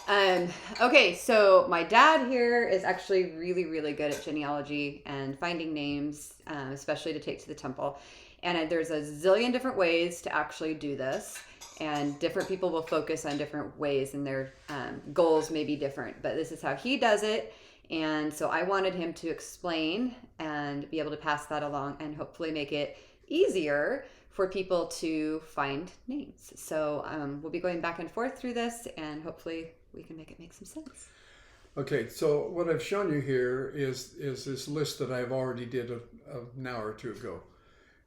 Okay, so my dad here is actually really, really good at genealogy and finding names, especially to take to the temple. And there's a zillion different ways to actually do this. And different people will focus on different ways, and their goals may be different. But this is how he does it. And so I wanted him to explain and be able to pass that along and hopefully make it easier for people to find names. So we'll be going back and forth through this, and hopefully we can make it make some sense. Okay, so what I've shown you here is this list that I've already did an hour or two ago.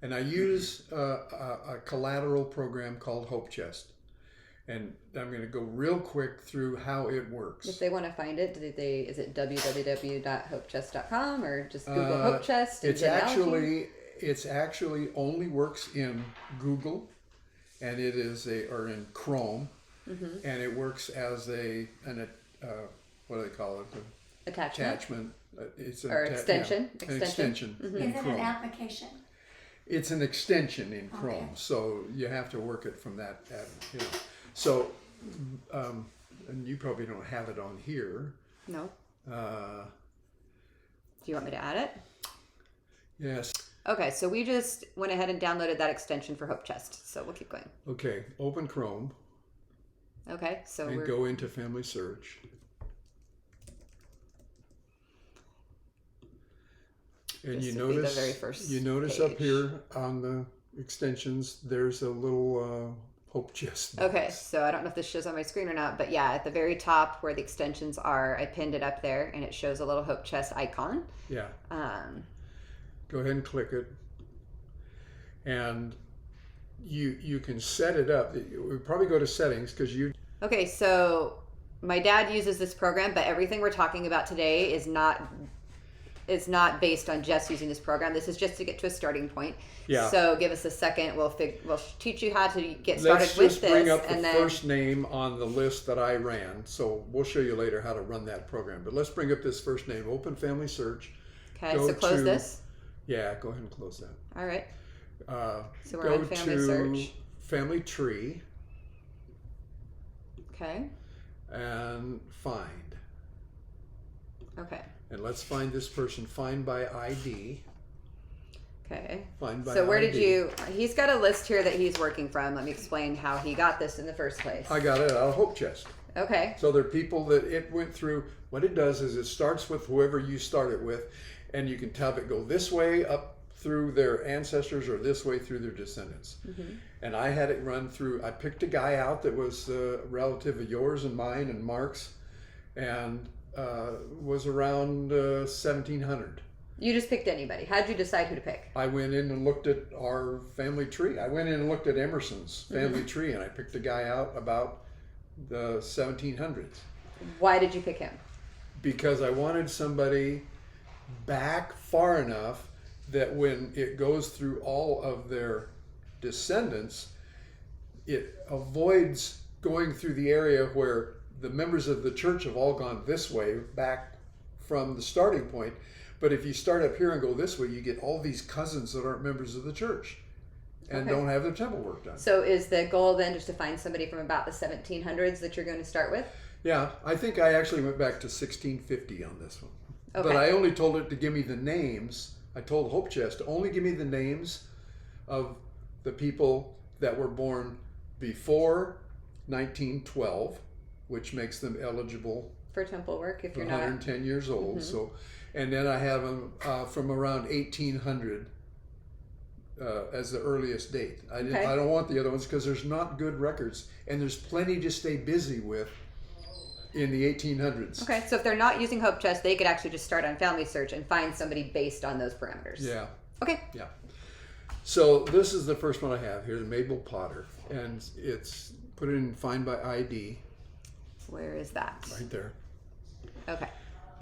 And I use a collateral program called Hope Chest. And I'm going to go real quick through how it works. If they want to find it, is it www.hopechest.com or just Google Hope Chest? It's actually only works in Google, and it is or in Chrome, and it works as what do they call it? Attachment. It's an extension. An extension. Is it an application? It's an extension in Chrome, so you have to work it from that. So, and you probably don't have it on here. No. Do you want me to add it? Yes. Okay, so we just went ahead and downloaded that extension for Hope Chest. So we'll keep going. Okay, open Chrome. Okay, so and go into Family Search. And this you would be notice the very first page. Up here on the extensions, there's a little Hope Chest box. Okay, so I don't know if this shows on my screen or not, but yeah, at the very top where the extensions are, I pinned it up there, and it shows a little Hope Chest icon. Yeah. Go ahead and click it, and you can set it up. We probably go to settings because you. Okay, so my dad uses this program, but everything we're talking about today is not based on just using this program. This is just to get to a starting point. Yeah. So give us a second. We'll teach you how to get started with this. Let's just bring up the first name on the list that I ran. So we'll show you later how to run that program. But let's bring up this first name. Open Family Search. Okay. So close this. Yeah. Go ahead and close that. All right. So we're go on Family to Search. Family Tree. Okay. And find. Okay. And let's find this person. Find by ID. Okay. Find by So where ID. did you? He's got a list here that he's working from. Let me explain how he got this in the first place. I got it out of Hope Chest. Okay. So there are people that it went through. What it does is it starts with whoever you start it with, and you can have it go this way up through their ancestors or this way through their descendants. And I had it run through. I picked a guy out that was a relative of yours and mine and Mark's, and was around 1700. You just picked anybody. How'd you decide who to pick? I went in and looked at our family tree. I went in and looked at Emerson's family tree, and I picked a guy out about the 1700s. Why did you pick him? Because I wanted somebody back far enough that when it goes through all of their descendants, it avoids going through the area where the members of the church have all gone this way back from the starting point. But if you start up here and go this way, you get all these cousins that aren't members of the church and don't have their temple work done. So is the goal then just to find somebody from about the 1700s that you're going to start with? Yeah, I think I actually went back to 1650 on this one. Okay. But I only told it to give me the names. I told Hope Chest to only give me the names of the people that were born before 1912, which makes them eligible For temple work if you're 110 years old. So, and then I have them from around 1800 as the earliest date. I don't want the other ones because there's not good records, and there's plenty to stay busy with in the 1800s. Okay, so if they're not using Hope Chest, they could actually just start on Family Search and find somebody based on those parameters. Yeah. Okay. Yeah. So this is the first one I have here, the Mabel Potter, and it's put it in Find by ID. Where is that? Right there. Okay.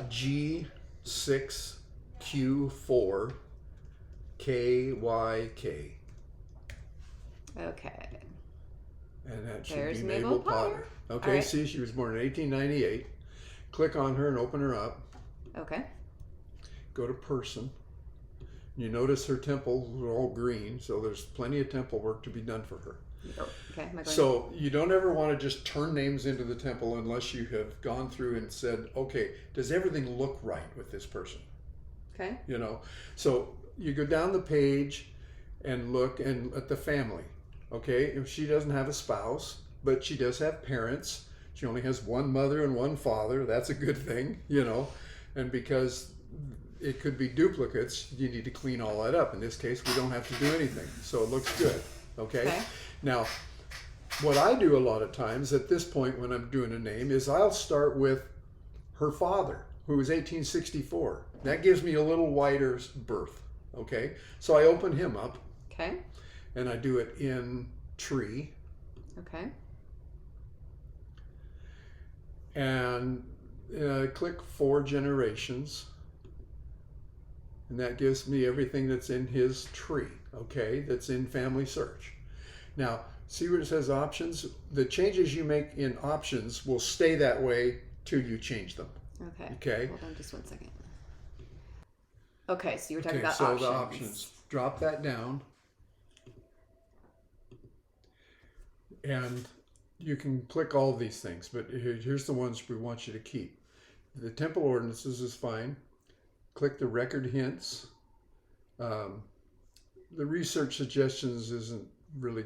G6Q4 KYK. Okay. And that should There's be Mabel Mabel Potter. Potter. Okay, All right. see, she was born in 1898. Click on her and open her up. Okay. Go to person. You notice her temples are all green, so there's plenty of temple work to be done for her. Oh, okay. Am I going? So you don't ever want to just turn names into the temple unless you have gone through and said, okay, does everything look right with this person? Okay. You know, so you go down the page and look and at the family. Okay, if she doesn't have a spouse, but she does have parents, she only has one mother and one father. That's a good thing, you know, and because it could be duplicates, you need to clean all that up. In this case, we don't have to do anything, so it looks good. Okay. Now, what I do a lot of times at this point when I'm doing a name is I'll start with her father, who was 1864. That gives me a little wider berth. Okay, so I open him up. Okay. And I do it in tree. Okay. And click 4 generations. And that gives me everything that's in his tree, okay, that's in Family Search. Now, see where it says options? The changes you make in options will stay that way till you change them. Okay. Okay. Hold on just one second. Okay, so you were talking about so options. the options. Drop that down. And you can click all these things, but here's the ones we want you to keep. The temple ordinances is fine. Click the record hints. The research suggestions isn't really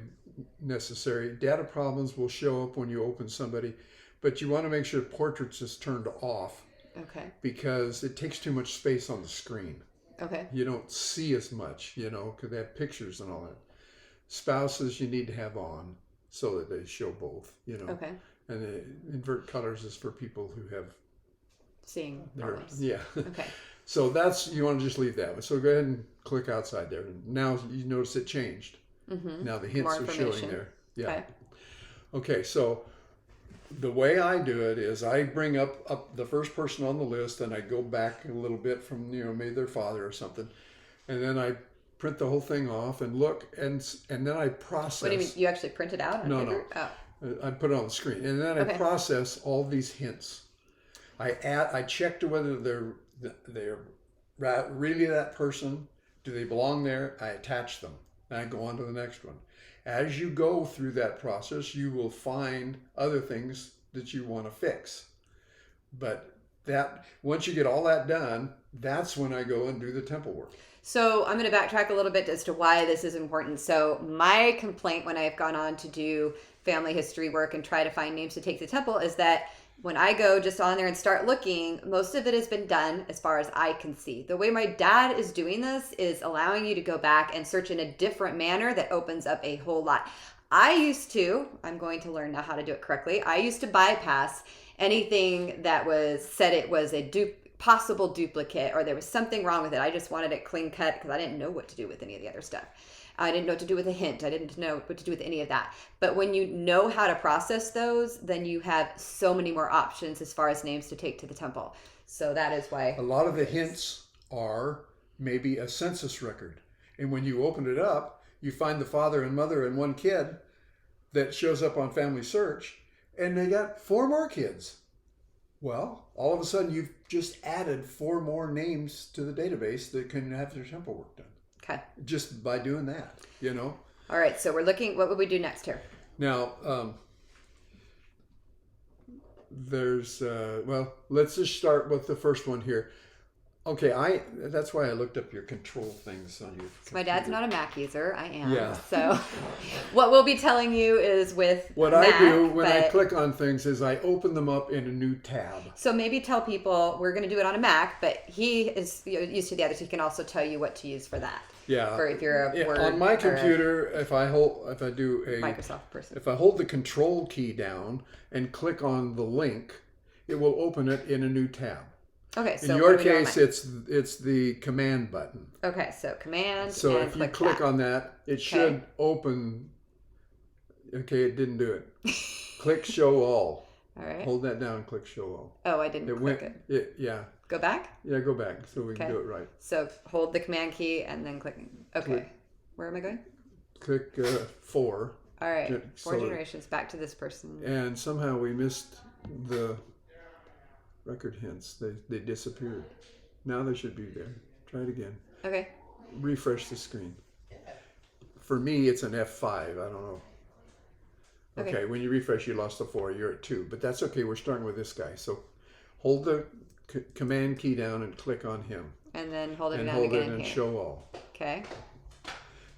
necessary. Data problems will show up when you open somebody, but you want to make sure portraits is turned off. Okay. Because it takes too much space on the screen. Okay. You don't see as much, you know, because they have pictures and all that. Spouses you need to have on so that they show both, you know. Okay. And the invert colors is for people who have seeing problems. Yeah. Okay. So that's, you want to just leave that one. So go ahead and click outside there. Now you notice it changed. Mm-hmm. Now the hints are showing there. Yeah. Okay. So the way I do it is I bring up the first person on the list and I go back a little bit from, you know, maybe their father or something. And then I print the whole thing off and look and then I process. What do you mean? You actually print it out on paper? No. Oh. I put it on the screen. And then I process all these hints. I check to whether they're really that person. Do they belong there? I attach them. And I go on to the next one. As you go through that process, you will find other things that you want to fix. But that once you get all that done, that's when I go and do the temple work. So I'm going to backtrack a little bit as to why this is important. So my complaint when I've gone on to do family history work and try to find names to take to temple is that when I go just on there and start looking, most of it has been done as far as I can see. The way my dad is doing this is allowing you to go back and search in a different manner that opens up a whole lot. I'm going to learn now how to do it correctly. I used to bypass anything that said it was a possible duplicate or there was something wrong with it. I just wanted it clean cut because I didn't know what to do with any of the other stuff. I didn't know what to do with a hint. I didn't know what to do with any of that. But when you know how to process those, then you have so many more options as far as names to take to the temple. So that is why. A lot of the hints are maybe a census record. And when you open it up, you find the father and mother and one kid that shows up on Family Search, and they got 4 more kids. Well, all of a sudden you've just added 4 more names to the database that can have their temple work done. Okay. Just by doing that, you know. All right. So we're looking. What would we do next here? Now, there's let's just start with the first one here. Okay, that's why I looked up your control things on your So my dad's not a Mac user. I am. Yeah. So what we'll be telling you is with what Mac, I do when I click on things is I open them up in a new tab. So maybe tell people we're going to do it on a Mac, but he is used to the others. He can also tell you what to use for that. Yeah. For if you're a Word on my or computer, if I do a Microsoft person. If I hold the control key down and click on the link, it will open it in a new tab. Okay, so in your case, it's the command button. Okay, so command. So and if you click that. on that, it should open. Okay, it didn't do it. Click show all. All right. Hold that down. Click show all. Oh, I didn't click it. Yeah. Go back. Yeah, go back so we can do it right. So hold the command key and then click. Okay. Where am I going? Click 4. All right. 4 generations back to this person. And somehow we missed the record hints. They disappeared. Now they should be there. Try it again. Okay. Refresh the screen. For me, it's an F5. I don't know. Okay, when you refresh, you lost the 4. You're at 2, but that's okay. We're starting with this guy. So hold the command key down and click on him. And then hold it And down hold again it and here. show all. Okay.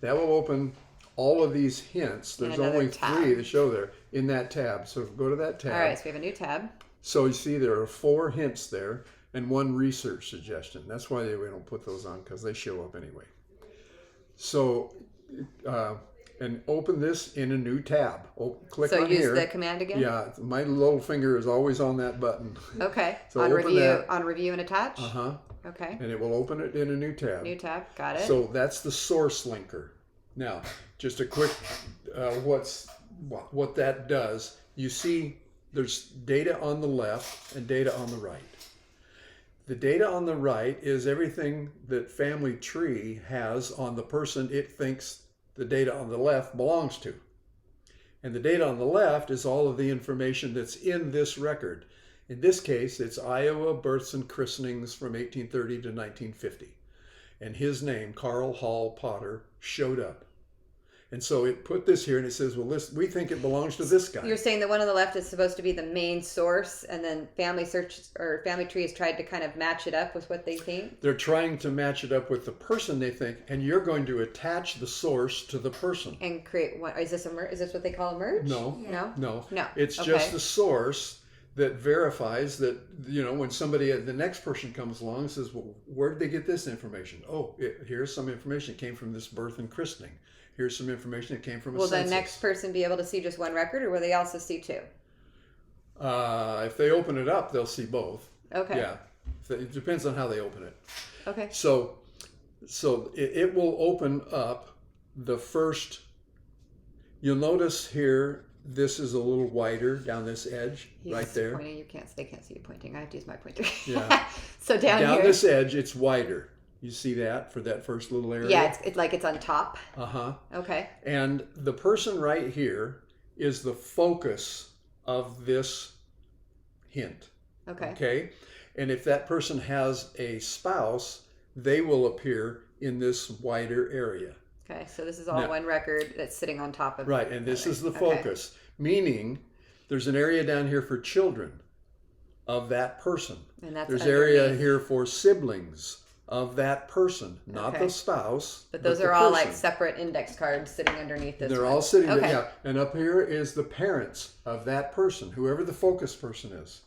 That will open all of these hints. There's another only tab. 3 to show there in that tab. So go to that tab. All right, so we have a new tab. So you see there are 4 hints there and 1 research suggestion. That's why we don't put those on, because they show up anyway. So, and open this in a new tab. Click So on use here. the command again? Yeah, my little finger is always on that button. Okay. So on open review, that. on review and attach? Uh-huh. Okay. And it will open it in a new tab. New tab. Got it. So that's the source linker. Now, just a quick, what that does. You see there's data on the left and data on the right. The data on the right is everything that Family Tree has on the person it thinks the data on the left belongs to. And the data on the left is all of the information that's in this record. In this case, it's Iowa births and christenings from 1830 to 1950. And his name, Carl Hall Potter, showed up. And so it put this here and it says, well, we think it belongs to this guy. You're saying the one on the left is supposed to be the main source, and then Family Search or Family Tree has tried to kind of match it up with what they think? They're trying to match it up with the person they think, and you're going to attach the source to the person. And create what? Is this what they call a merge? No. No? No. No. It's Okay. just the source that verifies that, when somebody, the next person comes along and says, well, where did they get this information? Oh, here's some information. It came from this birth and christening. Here's some information that came from a Will census. the next person be able to see just one record, or will they also see 2? If they open it up, they'll see both. Okay. Yeah. It depends on how they open it. Okay. So it will open up the first. You'll notice here, this is a little wider down this edge, He's right there. Pointing. They can't see you pointing. I have to use my pointer. Yeah. So down here. This edge, it's wider. You see that for that first little area? Yeah, it's like it's on top. Uh-huh. Okay. And the person right here is the focus of this hint. Okay. Okay? And if that person has a spouse, they will appear in this wider area. Okay, so this is all Now- one record that's sitting on top of Right, and this is the Okay. focus, meaning there's an area down here for children of that person. And that's There's area underneath. here for siblings of that person, not Okay. the spouse. But those the are all person. like separate index cards sitting underneath this They're one. all sitting Okay. there, yeah. And up here is the parents of that person, whoever the focus person is.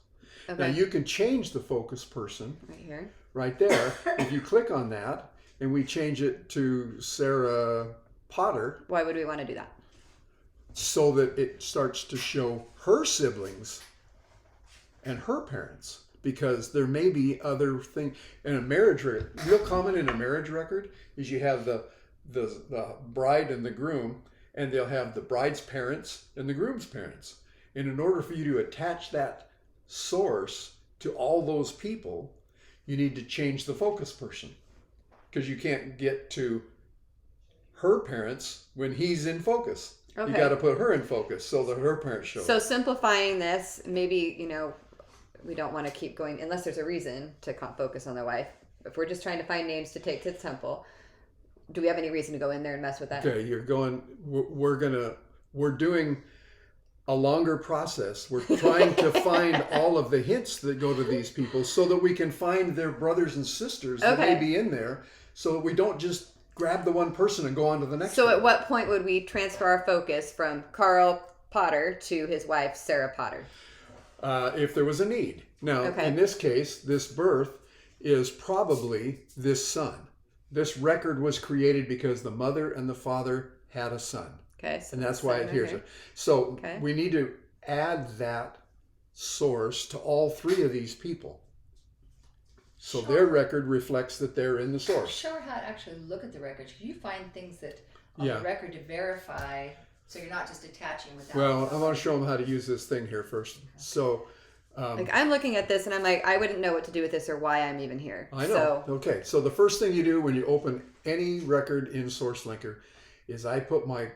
Okay. Now you can change the focus person Right here. right there. If you click on that and we change it to Sarah Potter, Why would we want to do that? so that it starts to show her siblings and her parents, because there may be other things in a marriage record. Real common in a marriage record is you have the bride and the groom, and they'll have the bride's parents and the groom's parents. And in order for you to attach that source to all those people, you need to change the focus person, because you can't get to her parents when he's in focus. Okay. You got to put her in focus so that her parents show. So simplifying this, maybe, we don't want to keep going unless there's a reason to focus on the wife. If we're just trying to find names to take to the temple, do we have any reason to go in there and mess with that? Okay, we're doing a longer process. We're trying to find all of the hints that go to these people so that we can find their brothers and sisters that may Okay. be in there, so that we don't just grab the one person and go on to the next So one. at what point would we transfer our focus from Carl Potter to his wife, Sarah Potter? If there was a need. Now, Okay. in this case, this birth is probably this son. This record was created because the mother and the father had a son. Okay. So And that's the why son it hears right it. So Okay. we need to add that source to all 3 of these people. So Sure. their record reflects that they're in the source. Show how to actually look at the records. You find things that on Yeah. the record to verify, so you're not just attaching without. Well, I want to show them how to use this thing here first. So Like I'm looking at this and I'm like, I wouldn't know what to do with this or why I'm even here. I know. So Okay, so the first thing you do when you open any record in SourceLinker is I put my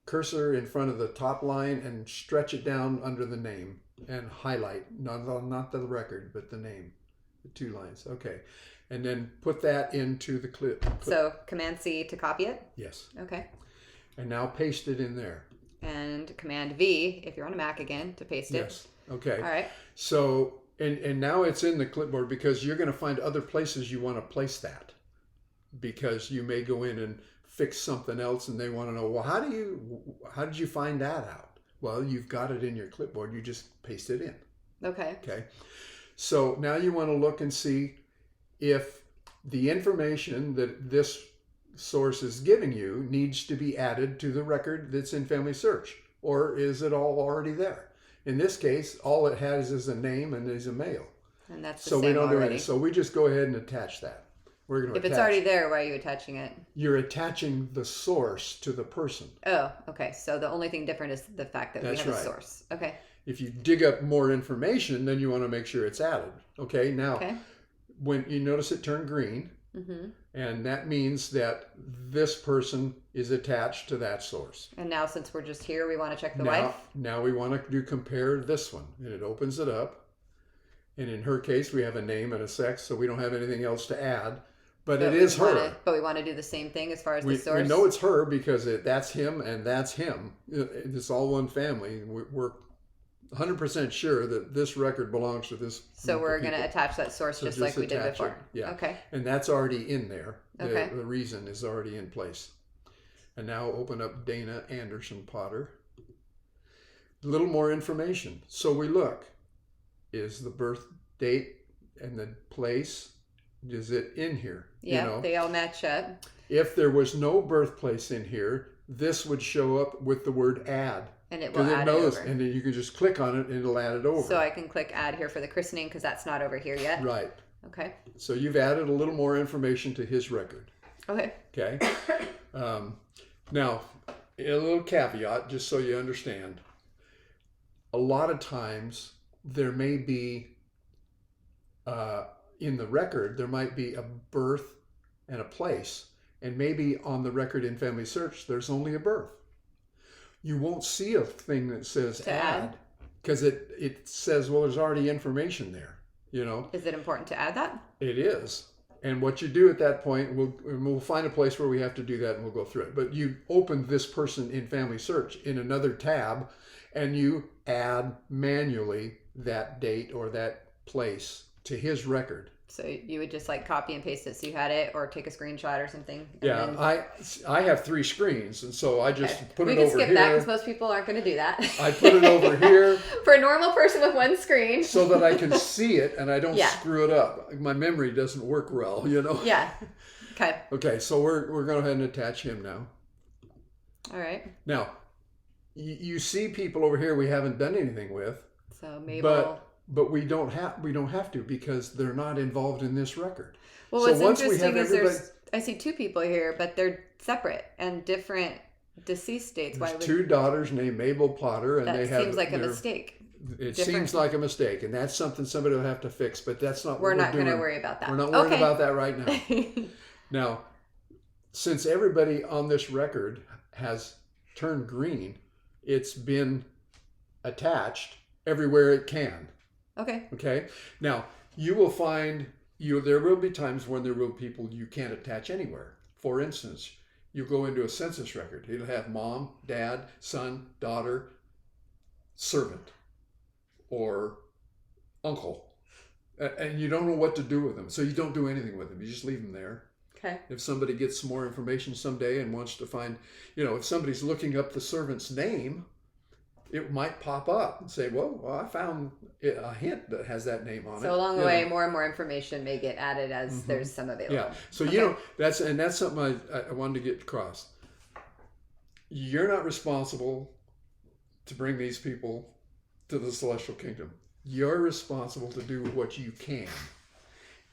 cursor in front of the top line and stretch it down under the name and highlight, not the record, but the name, the 2 lines. Okay, and then put that into the clip. so Command C to copy it. Yes, Okay. and now paste it in there. and Command V if you're on a Mac again to paste it. Yes. Okay. All right. So, and now it's in the clipboard because you're going to find other places you want to place that, because you may go in and fix something else and they want to know, well, how did you find that out? Well, you've got it in your clipboard. You just paste it in. Okay. Okay. So now you want to look and see if the information that this source is giving you needs to be added to the record that's in Family Search, or is it all already there? In this case, all it has is a name and is a male. And that's the So same we don't do already. anything. So we just go ahead and attach that. We're going to If it's already there, why are you attaching it? You're attaching the source to the person. Oh, okay. So the only thing different is the fact that we That's have a right. source. Okay. If you dig up more information, then you want to make sure it's added. Okay. Now, Okay. when you notice it turned green, Mm-hmm. and that means that this person is attached to that source. And now, since we're just here, we want to check the now, wife. now we want to do compare this one, and it opens it up. And in her case, we have a name and a sex, so we don't have anything else to add. But it is her. But we want to do the same thing as far as the We source. know it's her because that's him and that's him. It's all one family. We're 100% sure that this record belongs to this. So group we're of going to people. attach that source So just like we did attach before. it. Yeah. Okay. And that's already in there. Okay. The reason is already in place. And now open up Dana Anderson Potter. A little more information. So we look. Is the birth date and the place, is it in here? Yeah, they all match up. If there was no birthplace in here, this would show up with the word add. And it will Because add it knows, it over. and then you can just click on it and it'll add it over. So I can click add here for the christening because that's not over here yet. Right. Okay. So you've added a little more information to his record. Okay. Okay. Now, a little caveat, just so you understand. A lot of times there may be, in the record, there might be a birth and a place. And maybe on the record in Family Search, there's only a birth. You won't see a thing that says To add. because it says, well, there's already information there, you know. Is it important to add that? It is. And what you do at that point, we'll find a place where we have to do that and we'll go through it. But you open this person in Family Search in another tab and you add manually that date or that place to his record. So you would just like copy and paste it so you had it, or take a screenshot or something. And Yeah, then... I have 3 screens, and so I just put it over here. We can skip that because most people aren't going to do that. I put it over here For a normal person with one screen. so that I can see it and I don't Yeah. screw it up. My memory doesn't work well, you know. Yeah. Okay. Okay, so we're going to go ahead and attach him now. All right. Now, you see people over here we haven't done anything with, So Mabel. but we don't have to because they're not involved in this record. Well, So what's once we interesting have is I see 2 people here, but they're separate and different deceased dates. Why There's would 2 daughters named Mabel Potter, and that they have seems like a their- mistake? It Different. seems like a mistake, and that's something somebody will have to fix. But that's not. We're what not doing. going to worry about that. We're not worried Okay. about that right now. Now, since everybody on this record has turned green, it's been attached everywhere it can. Okay. Okay. Now you will find there will be times when there will be people you can't attach anywhere. For instance, you go into a census record. It'll have mom, dad, son, daughter, servant, or uncle, and you don't know what to do with them. So you don't do anything with them. You just leave them there. Okay. If somebody gets some more information someday and wants to find, if somebody's looking up the servant's name, it might pop up and say, well, I found a hint that has that name on it. So along the You way, know. more and more information may get added as there's some available. Yeah. So, Okay. that's something I wanted to get across. You're not responsible to bring these people to the celestial kingdom. You're responsible to do what you can.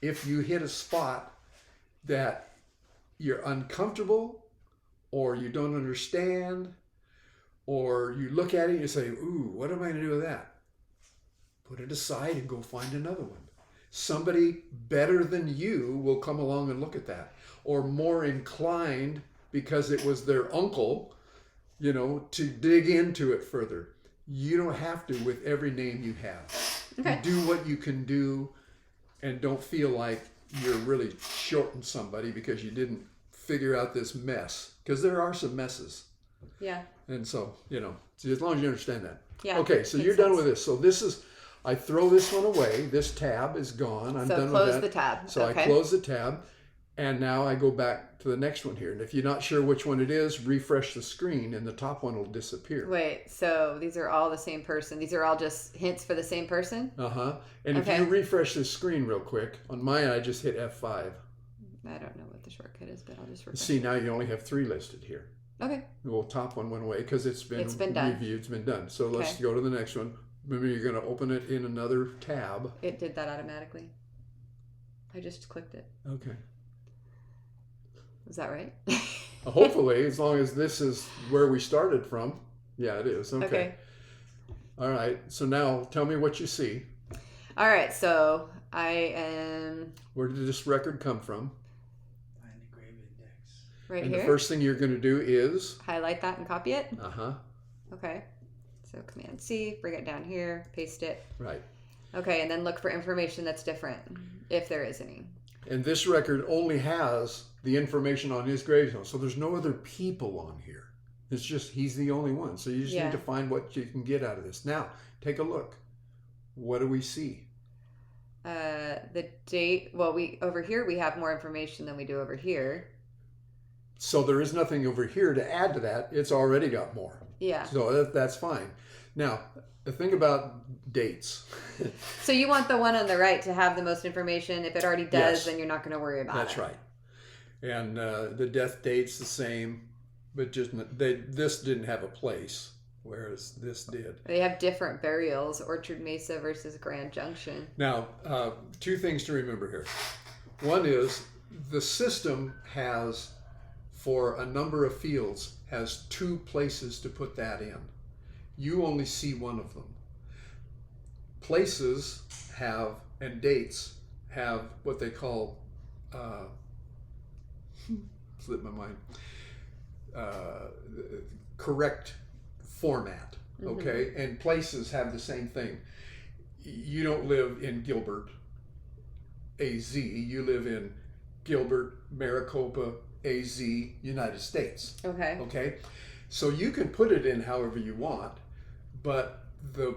If you hit a spot that you're uncomfortable or you don't understand, or you look at it and you say, ooh, what am I going to do with that? Put it aside and go find another one. Somebody better than you will come along and look at that. Or more inclined, because it was their uncle, to dig into it further. You don't have to with every name you have. Okay. You do what you can do and don't feel like you're really shorting somebody because you didn't figure out this mess. Because there are some messes. Yeah. And so, see, as long as you understand that. Yeah. Okay, so makes you're done sense. with this. So this is, I throw this one away. This tab is gone. I'm So done close with that. the tab. So Okay. I close the tab, and now I go back to the next one here. And if you're not sure which one it is, refresh the screen, and the top one will disappear. Wait, so these are all the same person. These are all just hints for the same person? And if Okay. you refresh this screen real quick, on mine I just hit F5. I don't know what the shortcut is, but I'll just refresh. See, now you only have 3 listed here. Okay. Well, top one went away because it's been done. reviewed. It's been done. So let's Okay. go to the next one. Remember, you're going to open it in another tab. It did that automatically. I just clicked it. Okay. Is that right? Hopefully, as long as this is where we started from. Yeah, it is. Okay. All right. So now tell me what you see. All right. So I am Where did this record come from? Find the grave index. right And here. the first thing you're going to do is, Highlight that and copy it. Okay. So Command C, bring it down here, paste it. Right. Okay, and then look for information that's different, if there is any. And this record only has the information on his gravestone. So there's no other people on here. It's just, he's the only one. So you just Yeah. need to find what you can get out of this. Now, take a look. What do we see? The date. Well, over here we have more information than we do over here. So there is nothing over here to add to that. It's already got more. Yeah. So that's fine. Now, the thing about dates. So you want the one on the right to have the most information. If it already does, Yes. then you're not going to worry about That's it. right. And the death date's the same, but just this didn't have a place, whereas this did. They have different burials. Orchard Mesa versus Grand Junction. Now, 2 things to remember here. One is the system has, for a number of fields, has 2 places to put that in. You only see one of them. Places have, and dates have what they call, slipped my mind, correct format, okay? And places have the same thing. You don't live in Gilbert, AZ. You live in Gilbert, Maricopa, AZ, United States. Okay. Okay? So you can put it in however you want, but the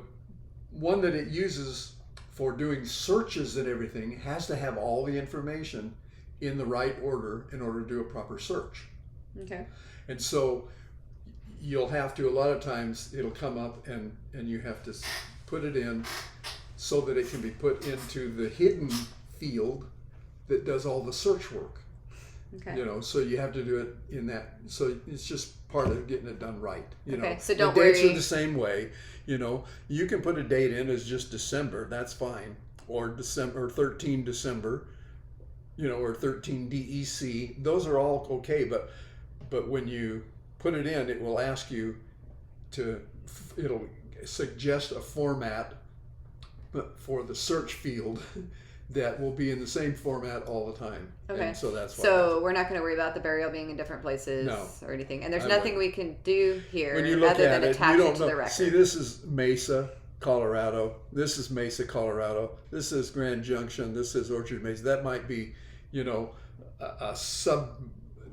one that it uses for doing searches and everything has to have all the information in the right order in order to do a proper search. Okay. And so you'll have to, a lot of times it'll come up and you have to put it in so that it can be put into the hidden field that does all the search work. Okay. So you have to do it in that. So it's just part of getting it done right. Okay, so don't the dates worry. are the same way. You can put a date in as just December. That's fine. Or December, or 13 December. Or 13 DEC. Those are all okay. But when you put it in, it will ask you it'll suggest a format for the search field that will be in the same format all the time. Okay. And so that's why. So we're not going to worry about the burial being in different places No. or anything. And there's I nothing wouldn't. we can do here When you look other at than it, attach you it don't to know. the record. See, this is Mesa, Colorado. This is Mesa, Colorado. This is Grand Junction. This is Orchard Mesa. That might be, a sub.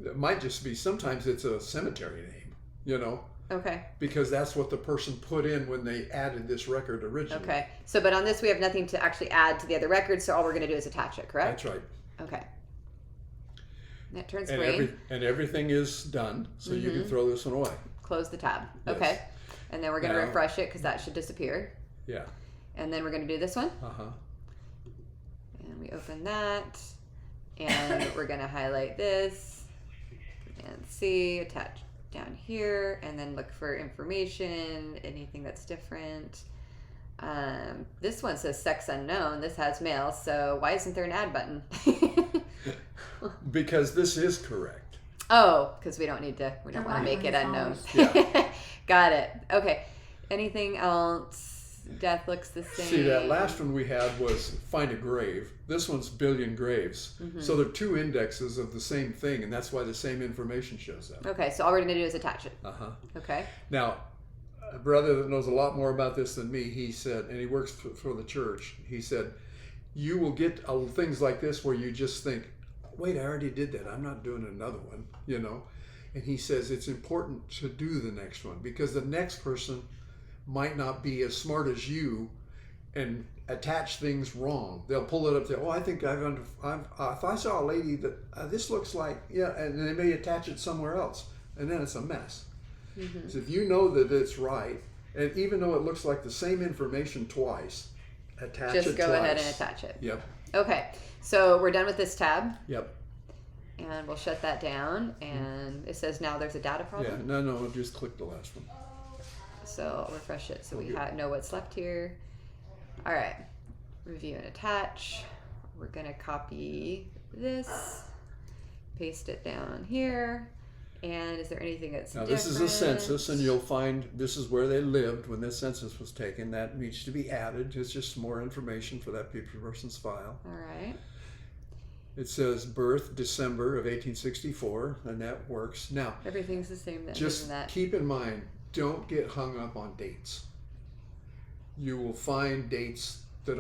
It might just be. Sometimes it's a cemetery name. Okay. Because that's what the person put in when they added this record originally. Okay. So, but on this, we have nothing to actually add to the other records. So all we're going to do is attach it, correct? That's right. Okay. That turns And green. everything is done, so you can throw this one away. Close the tab. Yes. Okay. And then we're going to Now- refresh it because that should disappear. Yeah. And then we're going to do this one. And we open that. And we're going to highlight this. And see, attach down here. And then look for information, anything that's different. This one says sex unknown. This has male. So why isn't there an add button? Because this is correct. Oh, because we don't want to make it unknown. Yeah. Got it. Okay. Anything else? Death looks the same. See, that last one we had was find a grave. This one's billion graves. So they're 2 indexes of the same thing, and that's why the same information shows up. Okay, so all we're going to do is attach it. Okay. Now, a brother that knows a lot more about this than me, he said, and he works for the church, he said, you will get things like this where you just think, wait, I already did that. I'm not doing another one, And he says it's important to do the next one because the next person might not be as smart as you and attach things wrong. They'll pull it up there. Oh, I think if I saw a lady that this looks like, yeah, and they may attach it somewhere else, and then it's a mess. So if you know that it's right, and even though it looks like the same information twice, attach it Just go twice. ahead and attach it. Yep. Okay, so we're done with this tab, Yep. and we'll shut that down. And it saes now there's a data Yeah. problem. No. Just click the last one. So I'll refresh it so we Okay. know what's left here. All right, review and attach. We're gonna copy this, paste it down here. And is there anything that's Now different? this is a census, and you'll find this is where they lived when this census was taken. That needs to be added. It's just more information for that person's file. All right. It says birth December of 1864, and that works. Now, Everything's the same then, just isn't that? keep in mind, don't get hung up on dates. You will find dates that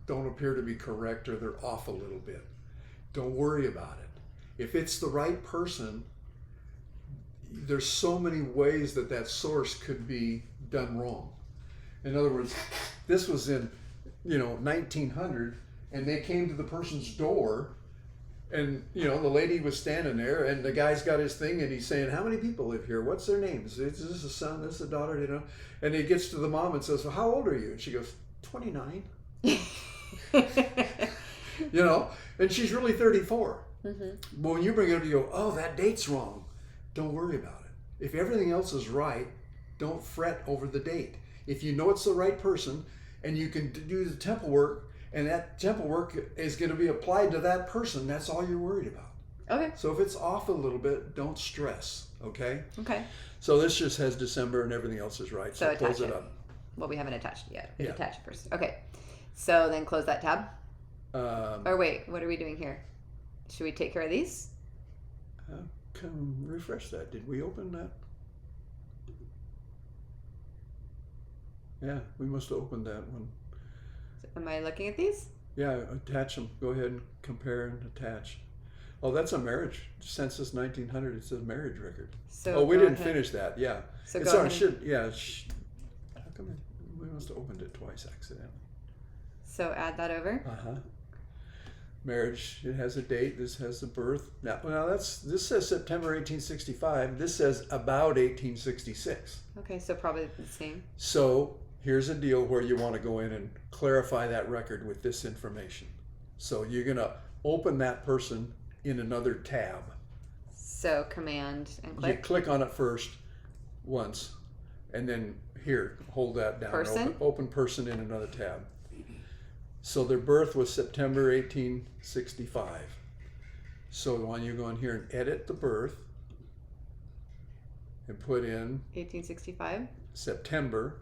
don't appear to be correct or they're off a little bit. Don't worry about it. If it's the right person, there's so many ways that source could be done wrong. In other words, this was in 1900, and they came to the person's door, and the lady was standing there, and the guy's got his thing, and he's saying, how many people live here? What's their names? Is this a son? This a daughter? And he gets to the mom and says, well, how old are you? And she goes, 29. And she's really 34. Mm-hmm. But when you bring it up, you go, oh, that date's wrong. Don't worry about it. If everything else is right, don't fret over the date. If you know it's the right person and you can do the temple work, and that temple work is going to be applied to that person, that's all you're worried about. Okay. So if it's off a little bit, don't stress, okay? Okay. So this just has December and everything else is right. So So close attach it it. up. Well, we haven't attached it yet. We Yeah. attach it first. Okay. So then close that tab. Um, Or wait, what are we doing here? Should we take care of these? Come refresh that. Did we open that? Yeah, we must have opened that one. Am I looking at these? Yeah, attach them. Go ahead and compare and attach. Oh, that's a marriage census 1900. It says marriage record. So Oh, we go didn't ahead. finish that. Yeah, So it's go on. ahead. Should yeah. How come we must have opened it twice accidentally? So add that over. Marriage. It has a date. This has the birth. Now this says September 1865. This says about 1866. Okay, so probably the same. So here's a deal where you want to go in and clarify that record with this information. So you're going to open that person in another tab. So command and You click. click on it first once, and then here, hold that down. Person? Open person in another tab. So their birth was September 1865. So when you go in here and edit the birth and put in 1865. September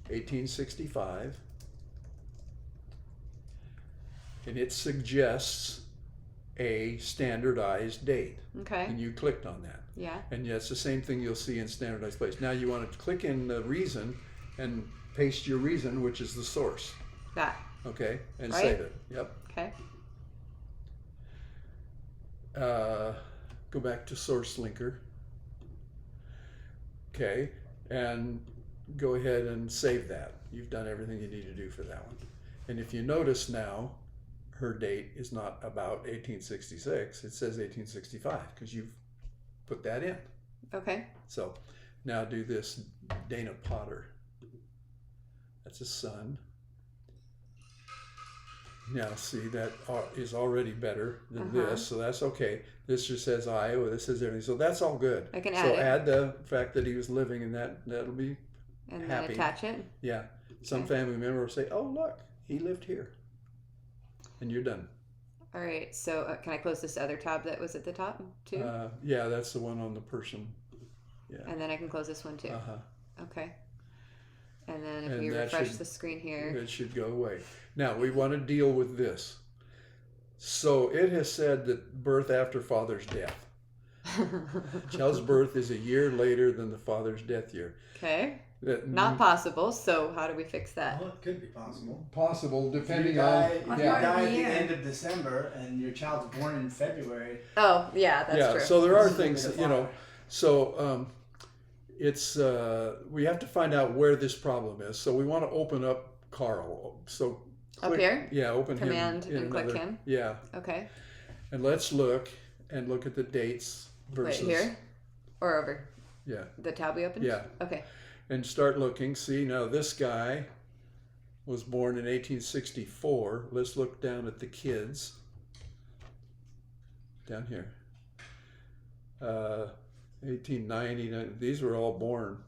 1865, and it suggests a standardized date, Okay. and you clicked on that, Yeah. and it's the same thing you'll see in standardized place. Now you want to click in the reason and paste your reason, which is the source, That. okay, and Right. save it. Yep. Okay. Go back to source linker, okay, and go ahead and save that. You've done everything you need to do for that one. And if you notice now, her date is not about 1866, it says 1865 because you've put that in. Okay. So now do this, Dana Potter. That's a son. Now see, that is already better than this, so that's okay. This just says Iowa, this says everything, so that's all good. I can so add it. add the fact that he was living in that'll be, And then Happy. attach it. yeah. Some Okay. family member will say, oh look, he lived here. And you're done. All right. So can I close this other tab that was at the top too? Yeah, that's the one on the person. Yeah. And then I can close this one too. Okay. And then if And we that refresh should- the screen here. It should go away. Now we want to deal with this. So it has said that birth after father's death. Child's birth is a year later than the father's death year. Okay. That Not possible. So how do we fix that? Well, it could be possible. possible If you depending die, on if you yeah. die at the year. end of December and your child's born in February, Oh, yeah, that's yeah. true. So there are this is things gonna be that, the you know, So it's we have to find out where this problem is. So we want to open up Carl. So Up here? Yeah, open Command him. and click him? Yeah, Okay. and let's look at the dates versus Wait, here? Or over? Yeah, The tab we opened? yeah, Okay. and start looking. See, now this guy was born in 1864. Let's look down at the kids. Down here. 1890. These were all born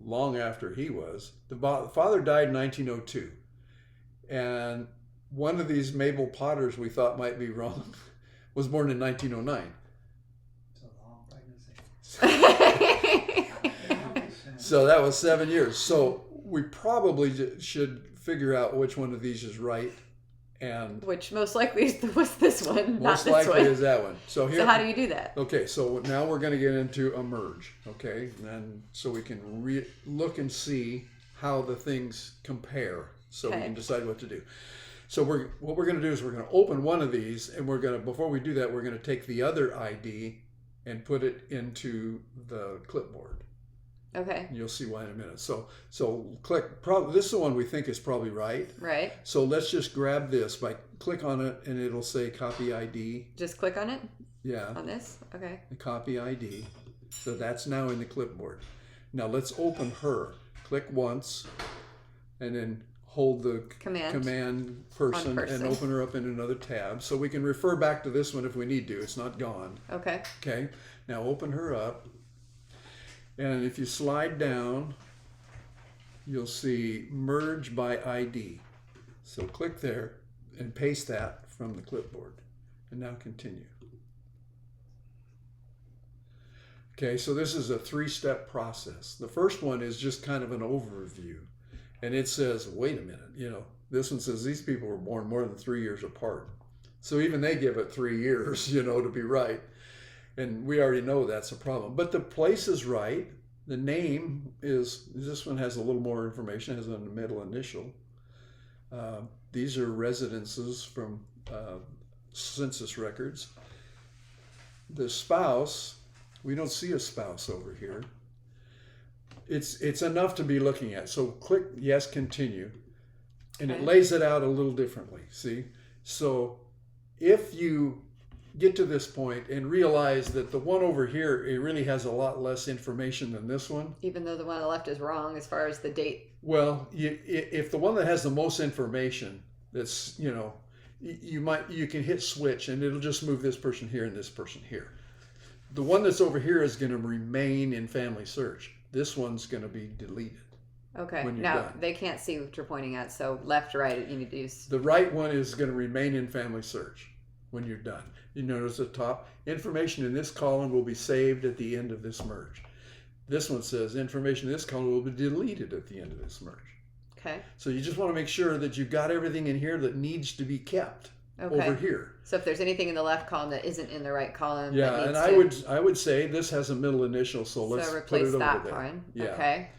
long after he was. The father died in 1902. And one of these Mabel Potters we thought might be wrong was born in 1909. It's a long pregnancy. So that was 7 years. So we probably should figure out which one of these is right. And Which most likely was this one, not most this likely one. is that one. So here. So how do you do that? Okay, so now we're going to get into a merge, okay? And so we can look and see how the things compare, so we Okay. can decide what to do. So what we're going to do is we're going to open one of these, and we're going to, before we do that, we're going to take the other ID and put it into the clipboard. Okay. You'll see why in a minute. So click. This is the one we think is probably right. Right. So let's just grab this click on it, and it'll say copy ID. Just click on it? Yeah. On this? Okay. The copy ID. So that's now in the clipboard. Now let's open her. Click once and then hold the command person and open her up in another tab. So we can refer back to this one if we need to. It's not gone. Okay. Okay. Now open her up. And if you slide down, you'll see merge by ID. So click there and paste that from the clipboard. And now continue. Okay, so this is a 3-step process. The first one is just kind of an overview. And it says, wait a minute, this one says these people were born more than 3 years apart. So even they give it 3 years, to be right. And we already know that's a problem. But the place is right. The name is, this one has a little more information, it has a middle initial. These are residences from census records. The spouse, we don't see a spouse over here. It's enough to be looking at. So click yes, continue. And it lays it out a little differently, see? So if you get to this point and realize that the one over here, it really has a lot less information than this one. Even though the one on the left is wrong as far as the date. Well, if the one that has the most information, that's, you can hit switch and it'll just move this person here and this person here. The one that's over here is going to remain in Family Search. This one's going to be deleted. Okay. When you're Now done. they can't see what you're pointing at, so left, right, you need to use. The right one is going to remain in Family Search when you're done. You notice at the top, information in this column will be saved at the end of this merge. This one says information in this column will be deleted at the end of this merge. Okay. So you just want to make sure that you've got everything in here that needs to be kept over here. So if there's anything in the left column that isn't in the right column, Yeah, that and needs I would say this has a middle initial, so let's put replace it over that there. one. Yeah. Okay.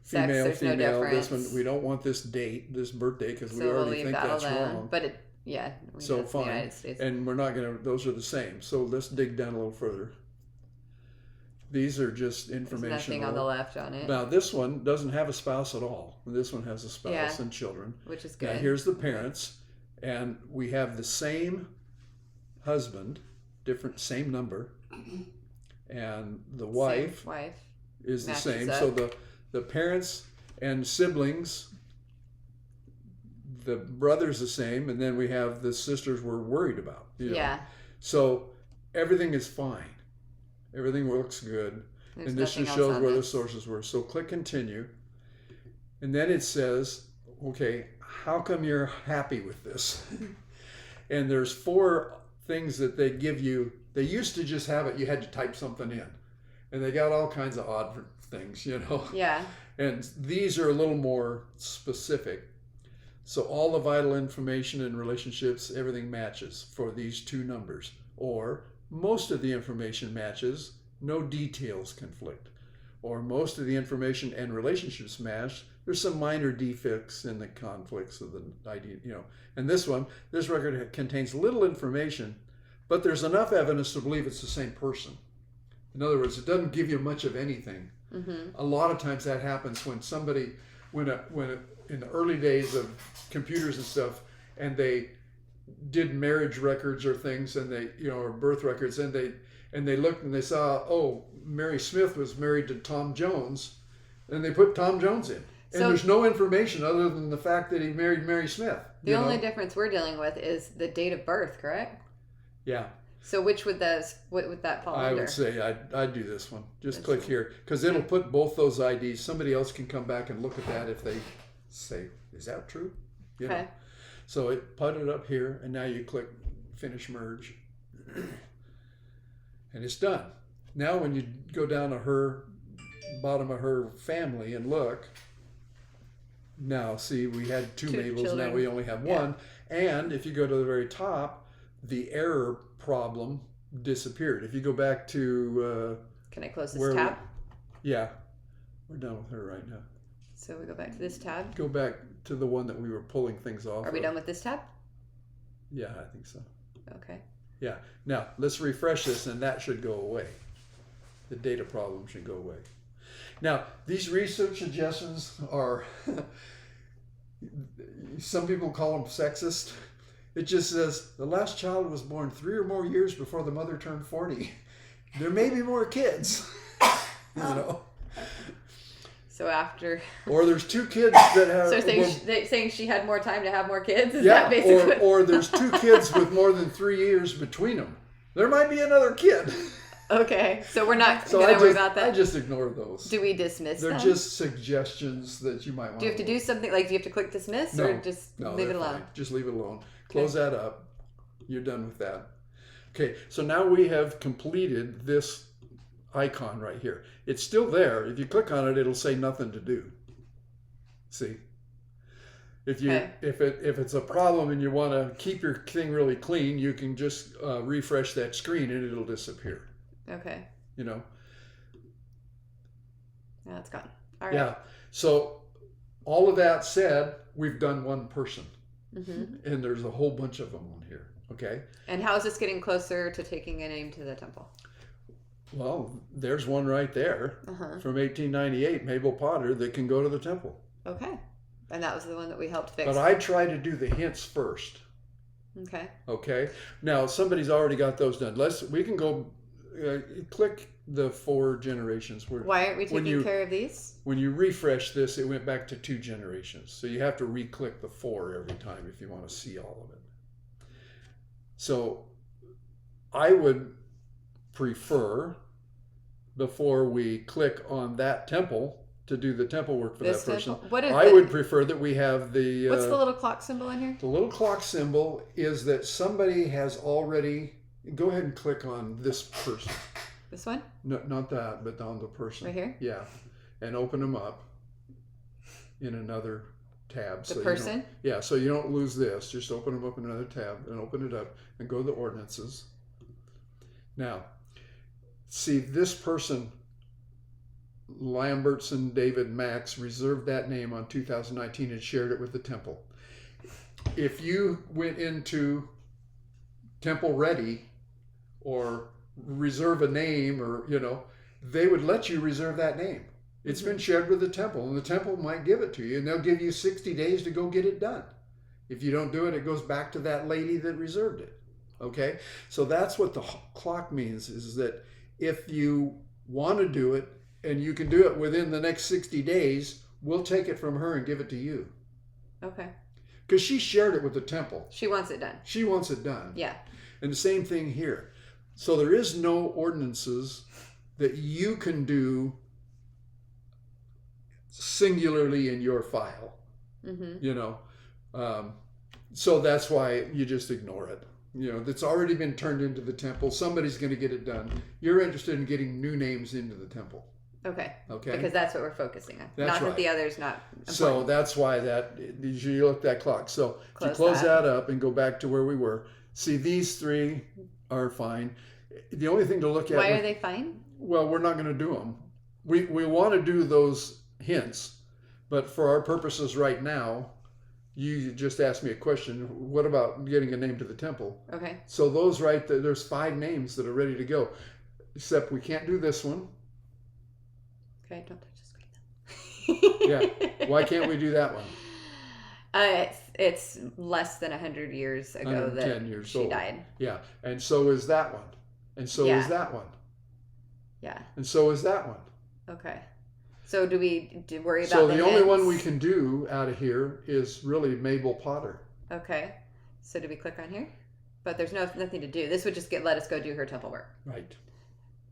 Sex, Female, there's no female. This difference. one we don't want this date, this birthday, because we So we'll already leave think that that's alone. wrong. But yeah. So that's the fine, United States. and we're not gonna. Those are the same. So let's dig down a little further. These are just There's informational. nothing on the left on it, Now this one doesn't have a spouse at all. This one has a spouse Yeah. and children. which is good. Now here's the parents, and we have the same husband, same number, and the wife Same wife. is the matches same. up. So the parents and siblings, the brother's the same, and then we have the sisters we're worried about. Yeah. So everything is fine. Everything looks good. There's And this nothing just else shows on where the this. sources were. So click continue. And then it says, okay, how come you're happy with this? And there's 4 things that they give you. They used to just have it, you had to type something in. And they got all kinds of odd things, Yeah. And these are a little more specific. So all the vital information and relationships, everything matches for these 2 numbers. Or most of the information matches, no details conflict. Or most of the information and relationships match, there's some minor defects in the conflicts of the idea, And this record contains little information, but there's enough evidence to believe it's the same person. In other words, it doesn't give you much of anything. Mm-hmm. A lot of times that happens when somebody, in the early days of computers and stuff, and they did marriage records or things, and they, or birth records, and they looked and they saw, oh, Mary Smith was married to Tom Jones, and they put Tom Jones in. And So- there's no information other than the fact that he married Mary Smith. The only difference we're dealing with is the date of birth, correct? Yeah. So which would what would that fall I under? would say I'd do this one. Just This click one. here, because it'll put both those IDs. Somebody else can come back and look at that if they say, is that true? You know. Okay. So it put it up here, and now you click finish merge, and it's done. Now when you go down to her bottom of her family and look, now see, we had two Two Mabels, children. now we only have Yeah. one. And if you go to the very top, the error problem disappeared. If you go back to Can I close this where we- tab? yeah, we're done with her right now. So we go back to this tab. Go back to the one that we were pulling things off Are we of. done with this tab? Yeah, I think so. Okay. Yeah. Now let's refresh this, and that should go away. The data problem should go away. Now these research suggestions are some people call them sexist. It just says the last child was born 3 or more years before the mother turned 40. There may be more kids, So after, or there's 2 kids that have. so saying she had more time to have more kids. Is that Yeah, basically? or there's 2 kids with more than 3 years between them. There might be another kid. Okay. So we're not So going to worry about I that. just ignore those. Do we dismiss They're them? just suggestions that you might want. Do you have to do something like? Do you have to click dismiss No, or just No, leave it they're alone? fine. Just leave it alone. Close that up. You're done with that. Okay, so now we have completed this icon right here. It's still there. If you click on it, it'll say nothing to do. See? If you Okay. if it's a problem and you want to keep your thing really clean, you can just refresh that screen and it'll disappear. Okay. You know? Now it's gone. All right. Yeah. So all of that said, we've done one person, Mm-hmm. and there's a whole bunch of them on here. Okay. And how is this getting closer to taking a name to the temple? Well, there's one right there Uh-huh. from 1898, Mabel Potter, that can go to the temple. Okay. And that was the one that we helped fix. But I try to do the hints first. Okay. Okay. Now somebody's already got those done. We can go click the 4 generations. Why aren't we when taking you- care of these? When you refresh this, it went back to 2 generations. So you have to re-click the 4 every time if you want to see all of it. So I would prefer, before we click on that temple to do the temple work for This that person, temple? What is I the- would prefer that we have the... What's the little clock symbol in here? The little clock symbol is that somebody has already... Go ahead and click on this person. This one? No, not that, but on the person. Right here? Yeah. And open them up in another tab. The you person? don't- yeah, so you don't lose this. Just open them up in another tab and open it up and go to the ordinances. Now, see this person, Lambertson David Max, reserved that name on 2019 and shared it with the temple. If you went into Temple Ready or reserve a name, or they would let you reserve that name. It's been shared with the temple, and the temple might give it to you, and they'll give you 60 days to go get it done. If you don't do it, it goes back to that lady that reserved it. Okay, so that's what the clock means, is that if you want to do it and you can do it within the next 60 days, we'll take it from her and give it to you, Okay. because she shared it with the temple. She wants it done. She wants it done. Yeah. And the same thing here. So there is no ordinances that you can do singularly in your file, Mm-hmm. so that's why you just ignore it. That's already been turned into the temple. Somebody's going to get it done. You're interested in getting new names into the temple. Okay. Okay. Because that's what we're focusing on. That's not that right. the others not So important. that's why you look at that clock. So if you Close close that. that up and go back to where we were, see, these 3 are fine. The only thing to look at... Why are they fine? Well, we're not going to do them. We want to do those hints, but for our purposes right now, you just asked me a question. What about getting a name to the temple? Okay. So those there's 5 names that are ready to go. except we can't do this one. Okay, don't touch the screen though. Yeah. Why can't we do that one? It's less than 100 years ago that 110 years she old. died. Yeah. And so is that one. And so Yeah. is that one. Yeah. And so is that one. Okay. So do we worry about So the only one we hints? can do out of here is really Mabel Potter. Okay. So do we click on here? But there's nothing to do. This would just let us go do her temple work. Right.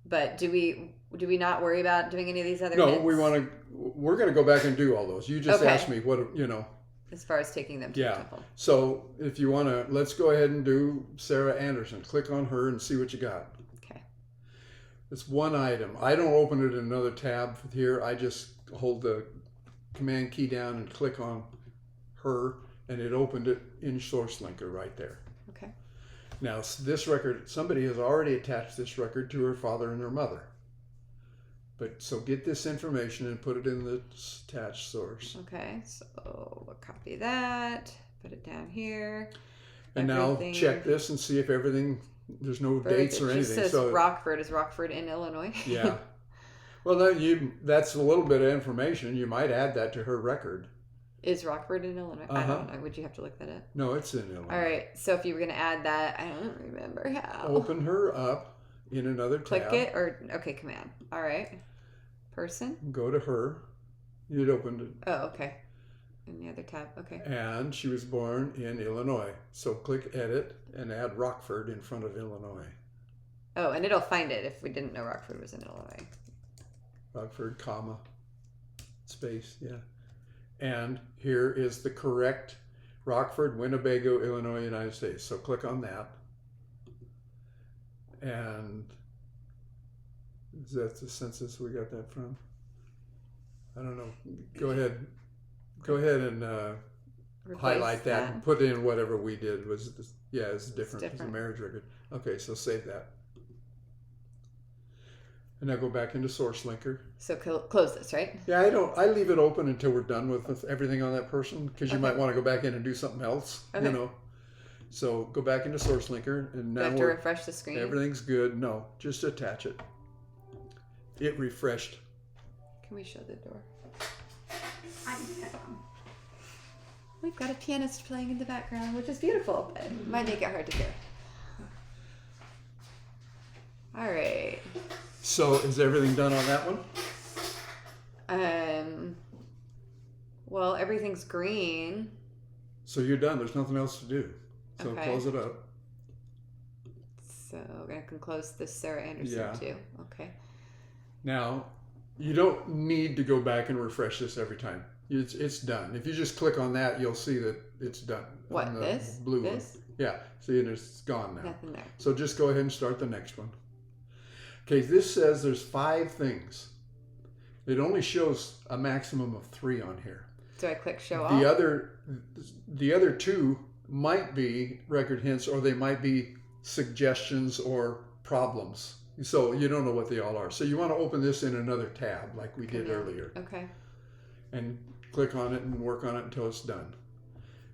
But do we not worry about doing any of these other No, hints? we're going to go back and do all those. You just Okay. asked me what, As far as taking them to Yeah. the temple. So if you want to, let's go ahead and do Sarah Anderson. Click on her and see what you got. Okay. It's one item. I don't open it in another tab here. I just hold the command key down and click on her, and it opened it in SourceLinker right there. Okay. Now, this record, somebody has already attached this record to her father and her mother. But so get this information and put it in the attached source. Okay. So we'll copy that. Put it down here. And now Everything- check this and see if everything, there's no dates or It just anything. says So Rockford. Is Rockford in Illinois? yeah. Well, that's a little bit of information. You might add that to her record. Is Rockford in Illinois? I Uh-huh. don't know. Would you have to look that up? No, it's in Illinois. All right. So if you were going to add that, I don't remember how. Open her up in another Click tab. it or okay, command. All right. Person. Go to her. You'd opened it. Oh, okay. In the other tab. Okay. And she was born in Illinois. So click edit and add Rockford in front of Illinois. Oh, and it'll find it if we didn't know Rockford was in Illinois. Rockford, comma, space, yeah. And here is the correct Rockford, Winnebago, Illinois, United States. So click on that. And is that the census we got that from? I don't know. Go ahead and Replace highlight that and put in whatever we did. It's different. It's a different. marriage record. Okay, so save that. And now go back into SourceLinker. So close this, right? Yeah, I leave it open until we're done with everything on that person because you Okay. might want to go back in and do something else, Okay. So go back into SourceLinker and Do now I have to refresh the screen? everything's good. No, just attach it. It refreshed. Can we show the door? I can do that one. We've got a pianist playing in the background, which is beautiful, but it might make it hard to hear. All right. So is everything done on that one? Well, everything's green. So you're done. There's nothing else to do. So Okay. close it up. So we're gonna close this Sarah Anderson Yeah. too. Okay. Now, you don't need to go back and refresh this every time. It's done. If you just click on that, you'll see that it's done. What, on the this? blue This? one. Yeah. See, it's gone now. Nothing there. So just go ahead and start the next one. Okay, this says there's 5 things. It only shows a maximum of 3 on here. So I click show The all. other 2 might be record hints, or they might be suggestions or problems. So you don't know what they all are. So you want to open this in another tab like we did Command. earlier Okay. and click on it and work on it until it's done.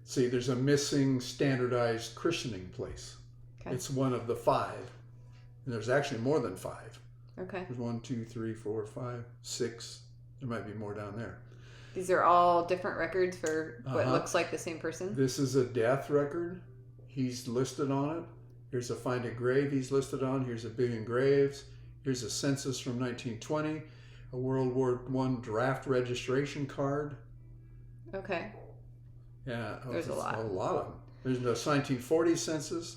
See, there's a missing standardized christening place. Okay. It's one of the 5. And there's actually more than 5. Okay. There's 1, 2, 3, 4, 5, 6. There might be more down there. These are all different records for what Uh-huh. looks like the same person. This is a death record. He's listed on it. Here's a find a grave he's listed on. Here's a billion graves. Here's a census from 1920. A World War I draft registration card. Okay. Yeah. There's a lot. A lot of them. There's the 1940 census.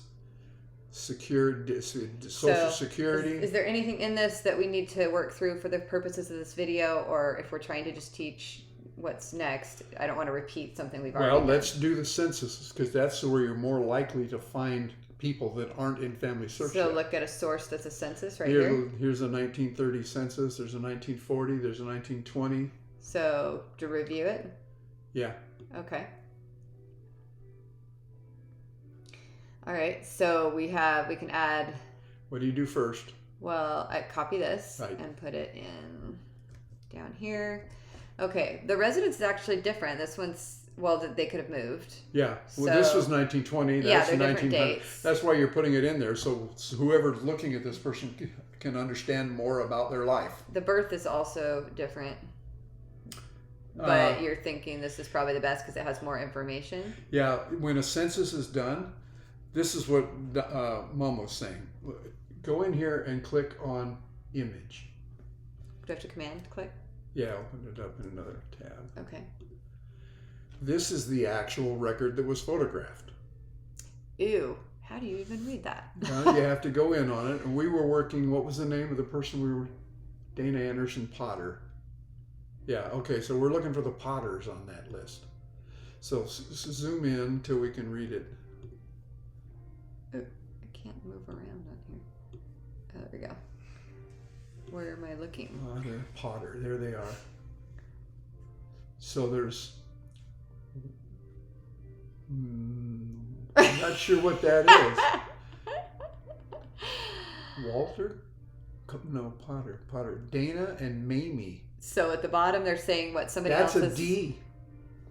Social Security. Is there anything in this that we need to work through for the purposes of this video, or if we're trying to just teach what's next? I don't want to repeat something we've already Well, done. let's do the censuses because that's where you're more likely to find people that aren't in Family Search. So yet. look at a source that's a census right here. Here's a 1930 census. There's a 1940. There's a 1920. So to review it. Yeah. Okay. All right. So we can add. What do you do first? Well, I copy this Right. and put it in down here. Okay, the residence is actually different. This one's Well, they could have moved. Yeah. Well, this So- was 1920. Yeah, That's they're different 1900. dates. That's why you're putting it in there, so whoever's looking at this person can understand more about their life. The birth is also different. But Uh, you're thinking this is probably the best because it has more information. Yeah, when a census is done, this is what Mom was saying. Go in here and click on image. Do I have to command click? Yeah, open it up in another tab. Okay. This is the actual record that was photographed. Ew. How do you even read that? You have to go in on it. And we were working, what was the name of the person we were? Dana Anderson Potter. Yeah, okay, so we're looking for the Potters on that list. So zoom in till we can read it. I can't move around on here. Oh, there we go. Where am I looking? There, Potter, there they are. So there's, I'm not sure what that is. Walter? No, Potter. Dana and Mamie. So at the bottom, they're saying what somebody That's else a is. D.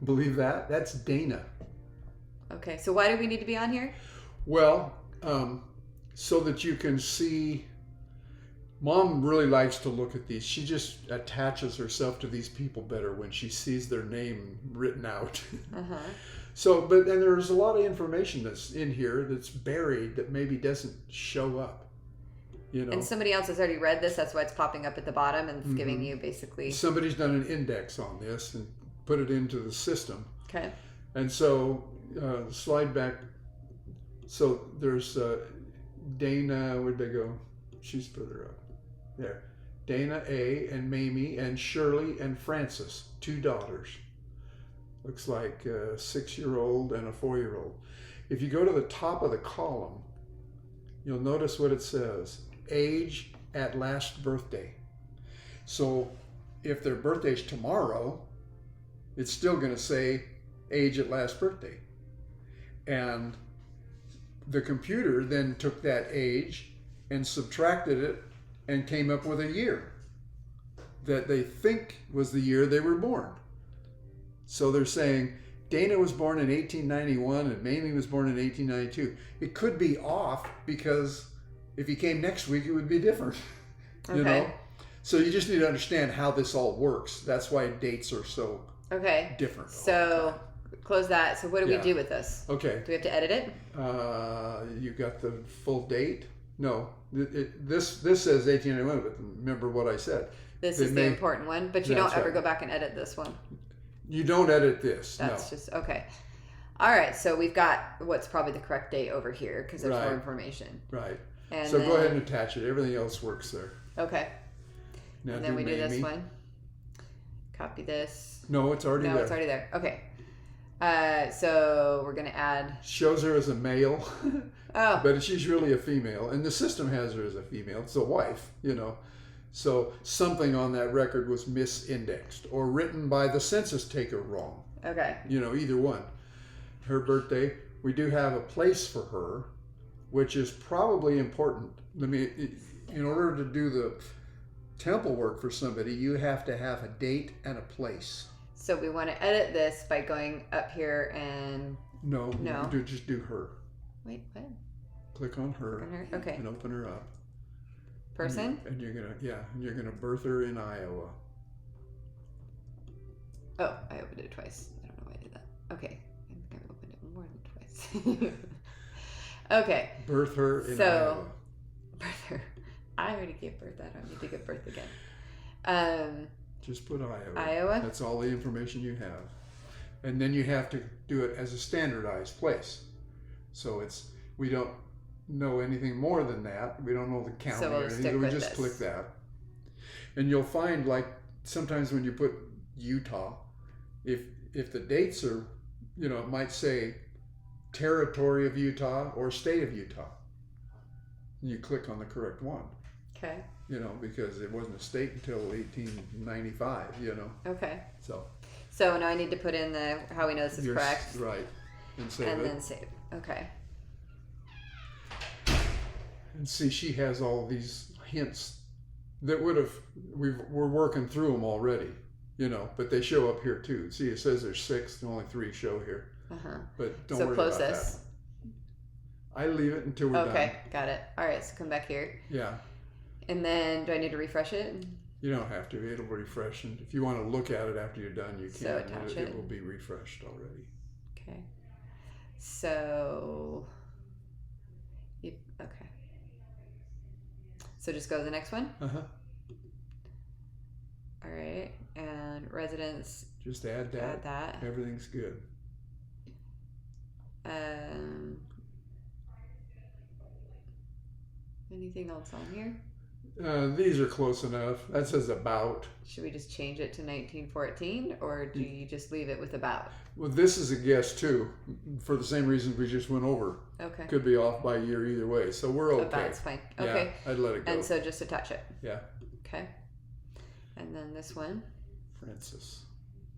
Believe that? That's Dana. Okay, so why do we need to be on here? Well, so that you can see. Mom really likes to look at these. She just attaches herself to these people better when she sees their name written out. Uh-huh. So, but and there's a lot of information that's in here that's buried that maybe doesn't show up. You know, And somebody else has already read this. That's why it's popping up at the bottom and it's Mm-hmm. giving you basically. somebody's done an index on this and put it into the system. Okay. And so, slide back. So there's Dana. Where'd they go? She's further up. There. Dana A. and Mamie and Shirley and Frances, 2 daughters. Looks like a 6-year-old and a 4-year-old. If you go to the top of the column, you'll notice what it says. Age at last birthday. So if their birthday's tomorrow, it's still going to say age at last birthday. And the computer then took that age and subtracted it and came up with a year that they think was the year they were born. So they're saying Dana was born in 1891 and Mamie was born in 1892. It could be off because if he came next week, it would be different. You Okay. know? So you just need to understand how this all works. That's why dates are so Okay. different. all the So close that. So what do Yeah. we do with this? time. Okay. Do we have to edit it? You got the full date? No. This says 1891, but remember what I said. This They is the may- important one, but you don't That's ever right. go back and edit this one. You don't edit this. That's no. just okay. All right, so we've got what's probably the correct date over here because there's Right. more information. Right. And So then, go ahead and attach it. Everything else works there. okay, Now and then we do this Mamie. one. Copy this. No, it's already No, there. it's already there. Okay. So we're gonna add. Shows her as a male, Oh, but she's really a female, and the system has her as a female. It's a wife, you know. So something on that record was misindexed or written by the census taker wrong. okay. You know, either one. Her birthday. We do have a place for her, which is probably important. In order to do the temple work for somebody, you have to have a date and a place. So we want to edit this by going up here and No, No. just do her. wait. What? Click on her On her? Okay. and open her up. Person. And you're gonna birth her in Iowa. Oh, I opened it twice. I don't know why I did that. Okay. I think I opened it more than twice. okay. Birth her in So- Iowa. Birth. I already gave birth. I don't need to give birth again. Just put Iowa. Iowa? That's all the information you have. And then you have to do it as a standardized place. So we don't know anything more than that. We don't know the county So we'll or anything. stick We with just this. click that. And you'll find, like, sometimes when you put Utah, if the dates are, it might say territory of Utah or state of Utah. You click on the correct one, Okay. because it wasn't a state until 1895, Okay. So So now I need to put in how we know this is you're correct, right. And save and it. then save. Okay. And see, she has all these hints that we're working through them already. you know, but they show up here too. See, it says there's 6, and only 3 show here. Uh-huh. But don't So worry close about this. that. I leave it until we're Okay, done. got it. All right, so come back here. Yeah, And then do I need to refresh it? you don't have to. It'll refresh, and if you want to look at it after you're done, you can. So attach it it. will be refreshed already. Okay. So, okay. So just go to the next one. Uh-huh. All right, and residents, Just add that. add that. Everything's good. Anything else on here? These are close enough. That says about. Should we just change it to 1914, or do you just leave it with about? Well, this is a guess too, for the same reasons we just went over. Okay. Could be off by a year either way, so we're okay. About's fine. Okay. Yeah, I'd let it go. And so just attach it. Yeah, Okay. And then this one, Francis.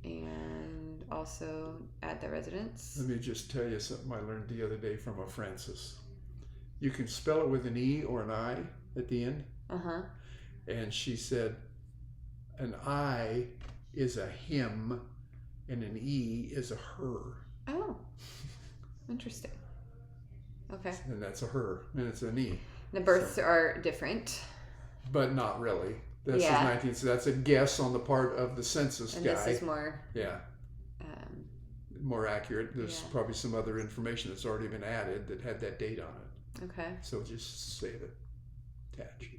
and also add the residents. Let me just tell you something I learned the other day from a Francis. You can spell it with an E or an I at the end. Uh-huh. And she said, an I is a him and an E is a her. Oh, interesting. Okay. And that's a her, and it's an E. The births are different, But not really. This Yeah. is 19, so that's a guess on the part of the census and guy. this is more. Yeah, more accurate. There's Yeah. probably some other information that's already been added that had that date on it. Okay. So just save it. Attach.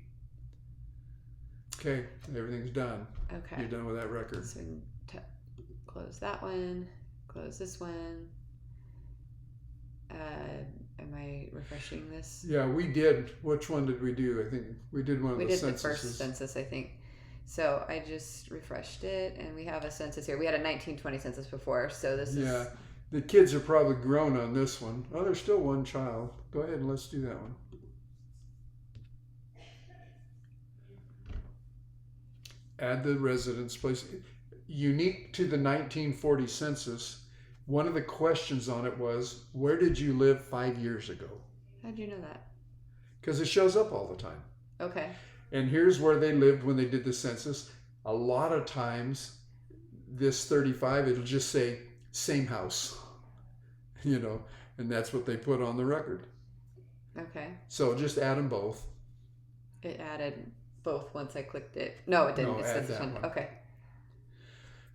Okay, everything's done. Okay. You're done with that record. So we can close that one. Close this one. Am I refreshing this? Yeah, we did. Which one did we do? I think we did one of We the did the censuses. first census, I think. So I just refreshed it, and we have a census here. We had a 1920 census before, so this Yeah, is. the kids are probably grown on this one. Oh, there's still one child. Go ahead and let's do that one. Add the residence place. Unique to the 1940 census, one of the questions on it was, where did you live 5 years ago? How'd you know that? Because it shows up all the time. Okay. And here's where they lived when they did the census. A lot of times, this 35, it'll just say, same house. You know, and that's what they put on the record. Okay. So just add them both. It added both once I clicked it. No, it didn't. No, It add says that one. one. Okay.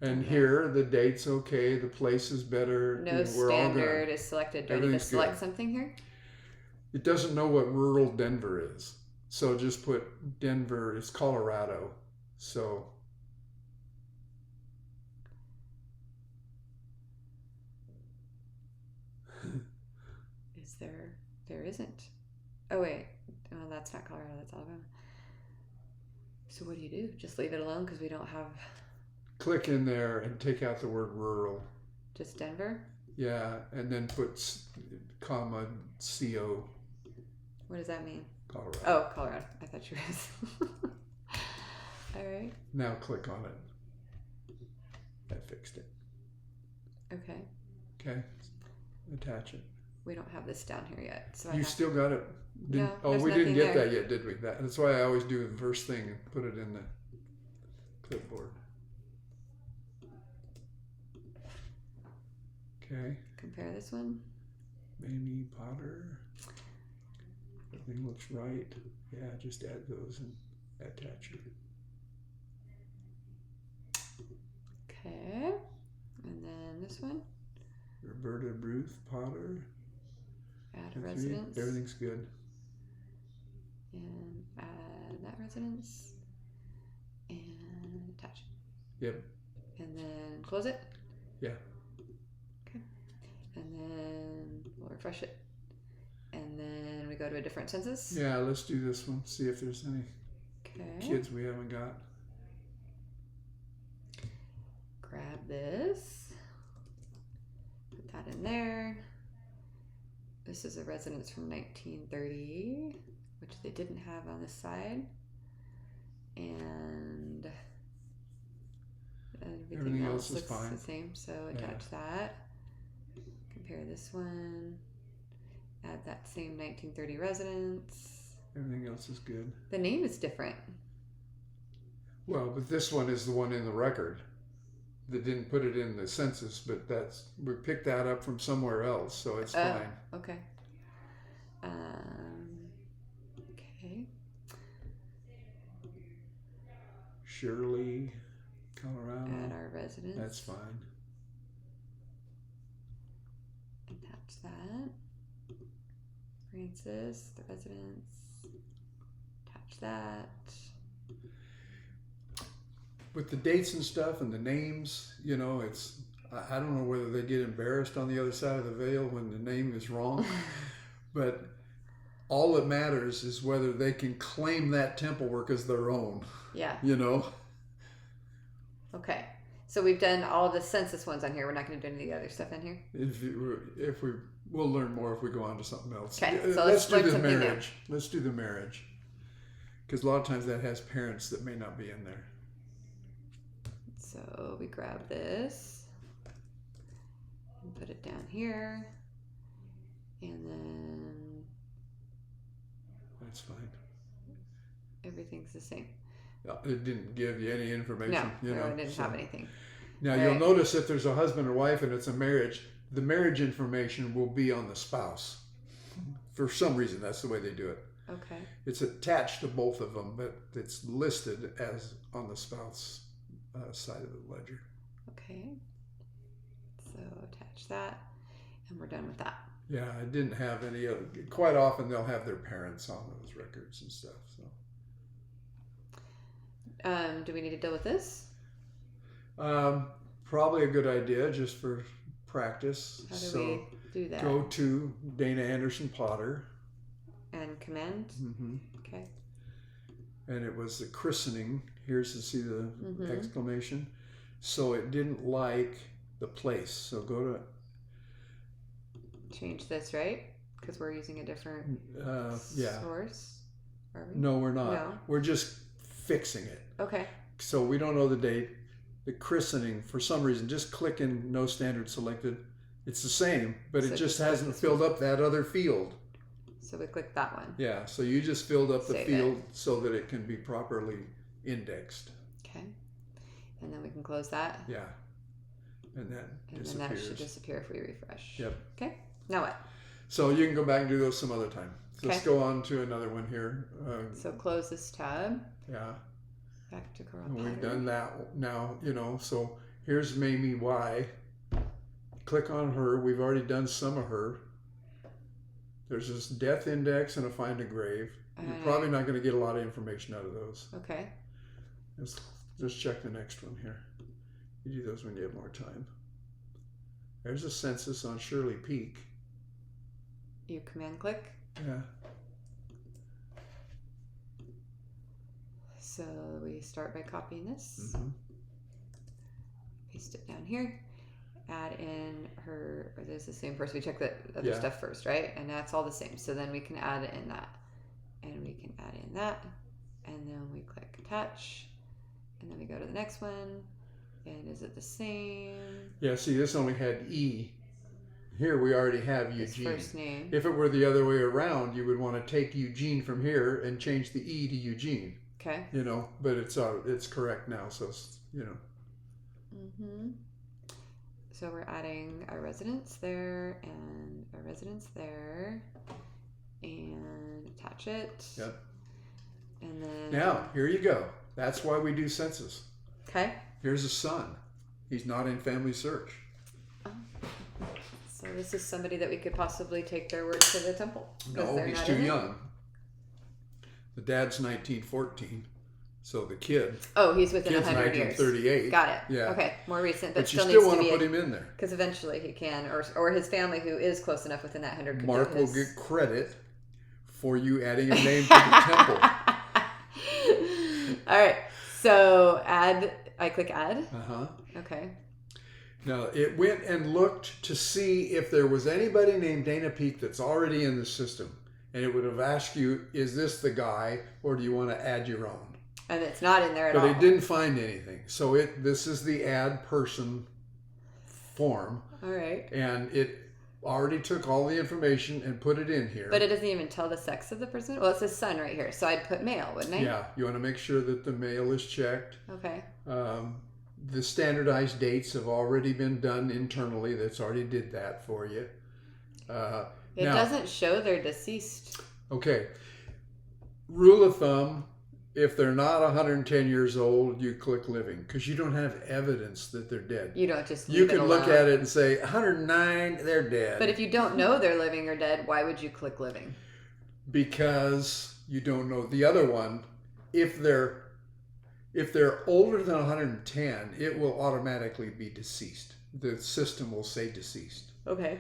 And Okay. here, the date's okay, the place is better. No you know, we're all standard good. is selected. Do I need to Everything's select good. something here? It doesn't know what rural Denver is. So just put Denver, it's Colorado. So Is there? There isn't. Oh wait. Oh, that's not Colorado. That's Alabama. So what do you do? Just leave it alone because we don't have click in there and take out the word rural. just Denver. Yeah, and then put comma CO What does that mean? Colorado. Oh, Colorado. I thought you were. All right. Now click on it. That fixed it. Okay. Okay. Attach it. We don't have this down here yet, so I You have. still got it? Didn't, No, oh, there's we didn't nothing get there. that yet, did we? That's why I always do the first thing and put it in the clipboard. Okay. Compare this one. Mamie Potter. Everything looks right. Yeah, just add those and attach it. Okay. And then this one. Roberta Ruth Potter. Add a Three. residence. Everything's good. And add that residence. And attach. Yep. And then close it. Yeah. Okay. And then we'll refresh it. And then we go to a different census. Yeah, let's do this one. See if there's any Okay. kids we haven't got. Grab this. Put that in there. This is a residence from 1930, which they didn't have on this side. And everything else is looks fine. the same, so attach that. Compare this one. Add that same 1930 residence. Everything else is good. The name is different. Well, but this one is the one in the record. that didn't put it in the census, but we picked that up from somewhere else, so it's Oh, fine. okay. Okay. Shirley, Colorado. Add our residence. That's fine. Attach that. Francis, the residence. Attach that. With the dates and stuff and the names, you know, I don't know whether they get embarrassed on the other side of the veil when the name is wrong, but all that matters is whether they can claim that temple work as their own, Yeah. you know? Okay. So we've done all the census ones on here. We're not going to do any of the other stuff in here. We'll learn more if we go on to something else. Okay, so let's do learn the something new. marriage. Let's do the marriage. Because a lot of times that has parents that may not be in there. So we grab this and put it down here. And then That's fine. everything's the same. It didn't give you any information. No, you know, it didn't have anything. Now All you'll right. notice if there's a husband or wife and it's a marriage, the marriage information will be on the spouse. For some reason, that's the way they do it. Okay. It's attached to both of them, but it's listed as on the spouse side of the ledger. Okay. So attach that, and we're done with that. Yeah, I didn't have any. Quite often they'll have their parents on those records and stuff. So Do we need to deal with this? probably a good idea just for practice. How do So we do that? go to Dana Anderson Potter. And command. Mm-hmm. Okay. And it was the christening. Here's to see the Mhm. exclamation. So it didn't like the place. So go Change this, right? Because we're using a different to, yeah. source. Are we? No, we're not. No. We're just fixing it. Okay. So we don't know the date. The christening, for some reason, just click in no standard selected. It's the same, but So it just just click hasn't this filled up that other field. So we click that one. Yeah, so you just filled up the Save field so that it can be properly indexed. Okay. And then we can close that. Yeah. And that And disappears. then that should disappear if we refresh. Yep. Okay. Now what? So you can go back and do those some other time. Let's Okay. go on to another one here. So close this tab. Yeah, Back to Coral and we've Potter. done that now, you know. So here's Mamie Y. Click on her. We've already done some of her. There's this death index and a find a grave. You're probably not going to get a lot of information out of those. Okay. Let's just check the next one here. You do those when you have more time. There's a census on Shirley Peak. You command click. Yeah. So we start by copying this, Mhm. paste it down here, add in her, or there's the same person. We check the other Yeah. stuff first, right? And that's all the same. So then we can add in that, and we can add in that, and then we click attach, and then we go to the next one. And is it the same? Yeah, see, this only had E. Here we already have His Eugene. first name. If it were the other way around, you would want to take Eugene from here and change the E to Eugene. Okay. You know, but it's correct now, so you know. Mm-hmm. So we're adding a residence there and a residence there, and attach it. Yep. And then Now here you go. That's why we do census. okay. Here's a son. He's not in Family Search. So this is somebody that we could possibly take their word to the temple. 'Cause No, they're he's not too in it? young. The dad's 1914, so the kid. Oh, he's within Kid's 100 years. 1938. Got it. Yeah. Okay, more recent, but But you still still needs want to to be put him in there. because eventually he can, or his family who is close enough within that 100 could Mark do will his... get credit for you adding a name to the temple. All right. So add. I click add. Uh-huh. Okay. Now, it went and looked to see if there was anybody named Dana Peak that's already in the system. And it would have asked you, is this the guy, or do you want to add your own? And it's not in there at But all. it didn't find anything. So this is the add person form. All right. And it already took all the information and put it in here. But it doesn't even tell the sex of the person. Well, it says son right here. So I'd put male, wouldn't I? Yeah, you want to make sure that the male is checked. Okay. the standardized dates have already been done internally. That's already did that for you. It Now- doesn't show they're deceased. Okay. Rule of thumb, if they're not 110 years old, you click living because you don't have evidence that they're dead. You don't just You leave can it look alone. at it and say 109, they're dead. But if you don't know they're living or dead, why would you click living? Because you don't know the other one. If they're older than 110, it will automatically be deceased. The system will say deceased. Okay.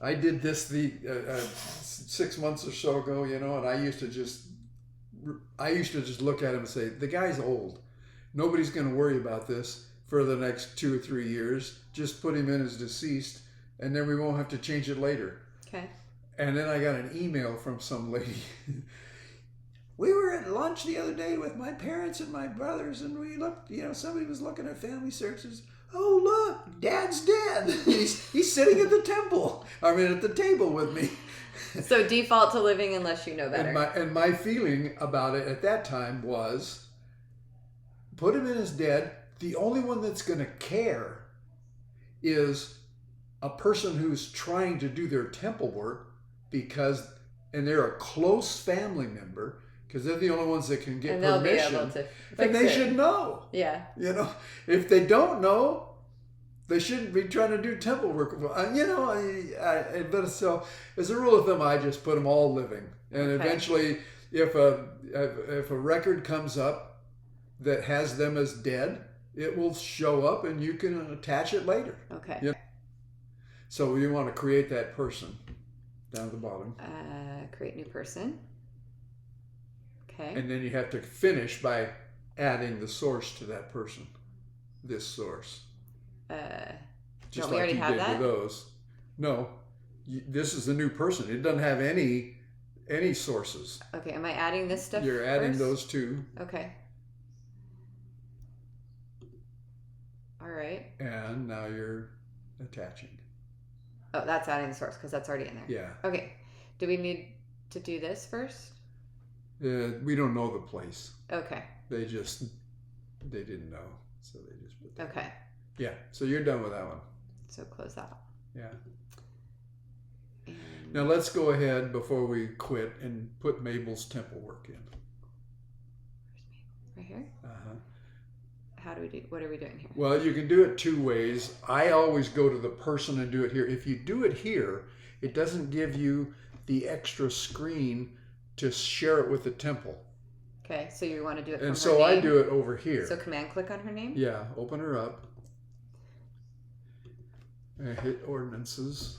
I did this 6 months or so ago, and I used to just look at him and say, the guy's old. Nobody's going to worry about this for the next 2 or 3 years. Just put him in as deceased, and then we won't have to change it later. Okay. And then I got an email from some lady. We were at lunch the other day with my parents and my brothers, and we looked, somebody was looking at family searches. Oh, look, Dad's dead. He's sitting at the at the table with me. So default to living unless you know better. And my feeling about it at that time was, put him in as dead. The only one that's going to care is a person who's trying to do their temple work and they're a close family member, because they're the only ones that can get and they'll permission. be able to And fix they it. should know. Yeah. If they don't know, they shouldn't be trying to do temple work. But so as a rule of thumb, I just put them all living, and Okay. eventually, if a record comes up that has them as dead, it will show up, and you can attach it later. Okay. Yeah. So you want to create that person down at the bottom, Create new person. Okay. and then you have to finish by adding the source to that person. This source. Just Don't we like already you have did that? with those. No, this is the new person. It doesn't have any sources. Okay. Am I adding this stuff? You're adding first? those two, Okay. All right. and now you're attaching. Oh, that's adding the source because that's already in there. Yeah, Okay. Do we need to do this first? we don't know the place. Okay. They didn't know, so they just put that. Okay. Yeah, so you're done with that one. So close that. Yeah. And Now let's go ahead before we quit and put Mabel's temple work in. right here. Uh-huh. How do we do? What are we doing here? Well, you can do it two ways. I always go to the person and do it here. If you do it here, it doesn't give you the extra screen to share it with the temple. Okay. So you want to do it from And her so I name? do it over here. So command click on her name. Yeah, open her up. And hit ordinances.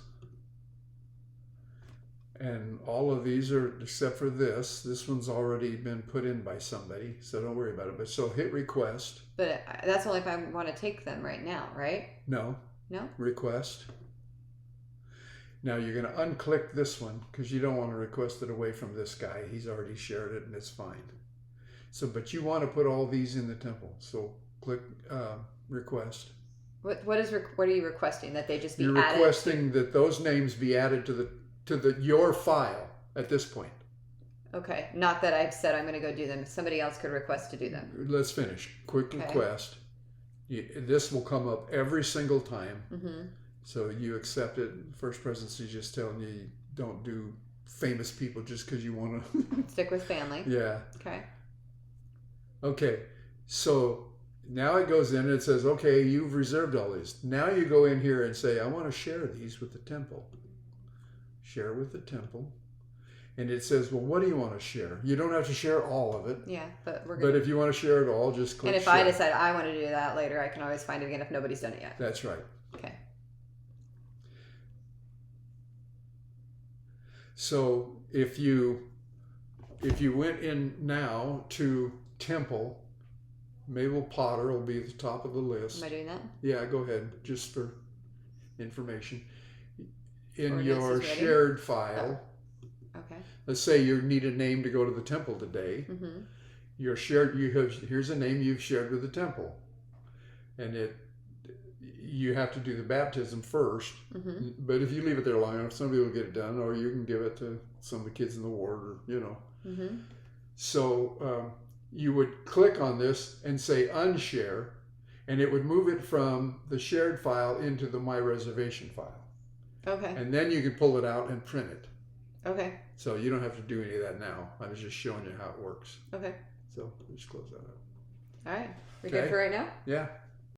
And all of these are, except for this one's already been put in by somebody, so don't worry about it. But so hit request. But that's only if I want to take them right now, right? No, No. request. Now you're going to unclick this one because you don't want to request it away from this guy. He's already shared it and it's fine. So, but you want to put all these in the temple. So click request. What are you requesting? That they just be You're added? requesting that those names be added to your file at this point. Okay. Not that I've said I'm going to go do them. Somebody else could request to do them. Let's finish. Quick Okay. request. This will come up every single time. Mm-hmm. So you accept it. First Presidency is just telling you don't do famous people just because you want to. Stick with family. Yeah. Okay. Okay. So now it goes in and it says, okay, you've reserved all these. Now you go in here and say, I want to share these with the temple. Share with the temple. And it says, well, what do you want to share? You don't have to share all of it. Yeah, but we're going But if you want to share it all, just click And if share. I decide I want to do that later, I can always find it again if nobody's done it yet. That's right. Okay. So if you went in now to temple, Mabel Potter will be at the top of the list. Am I doing that? Yeah, go ahead, just for information. In Ordinance your is ready? shared file, Okay. let's say you need a name to go to the temple today. Mm-hmm. Here's a name you've shared with the temple, and you have to do the baptism first. Mm-hmm. But if you leave it there long enough, somebody will get it done, or you can give it to some of the kids in the ward, or Mm-hmm. So you would click on this and say unshare, and it would move it from the shared file into the My Reservation file. Okay. And then you can pull it out and print it. Okay. So you don't have to do any of that now. I was just showing you how it works. Okay. So just close that up. All right. We Okay. good for right now? Yeah.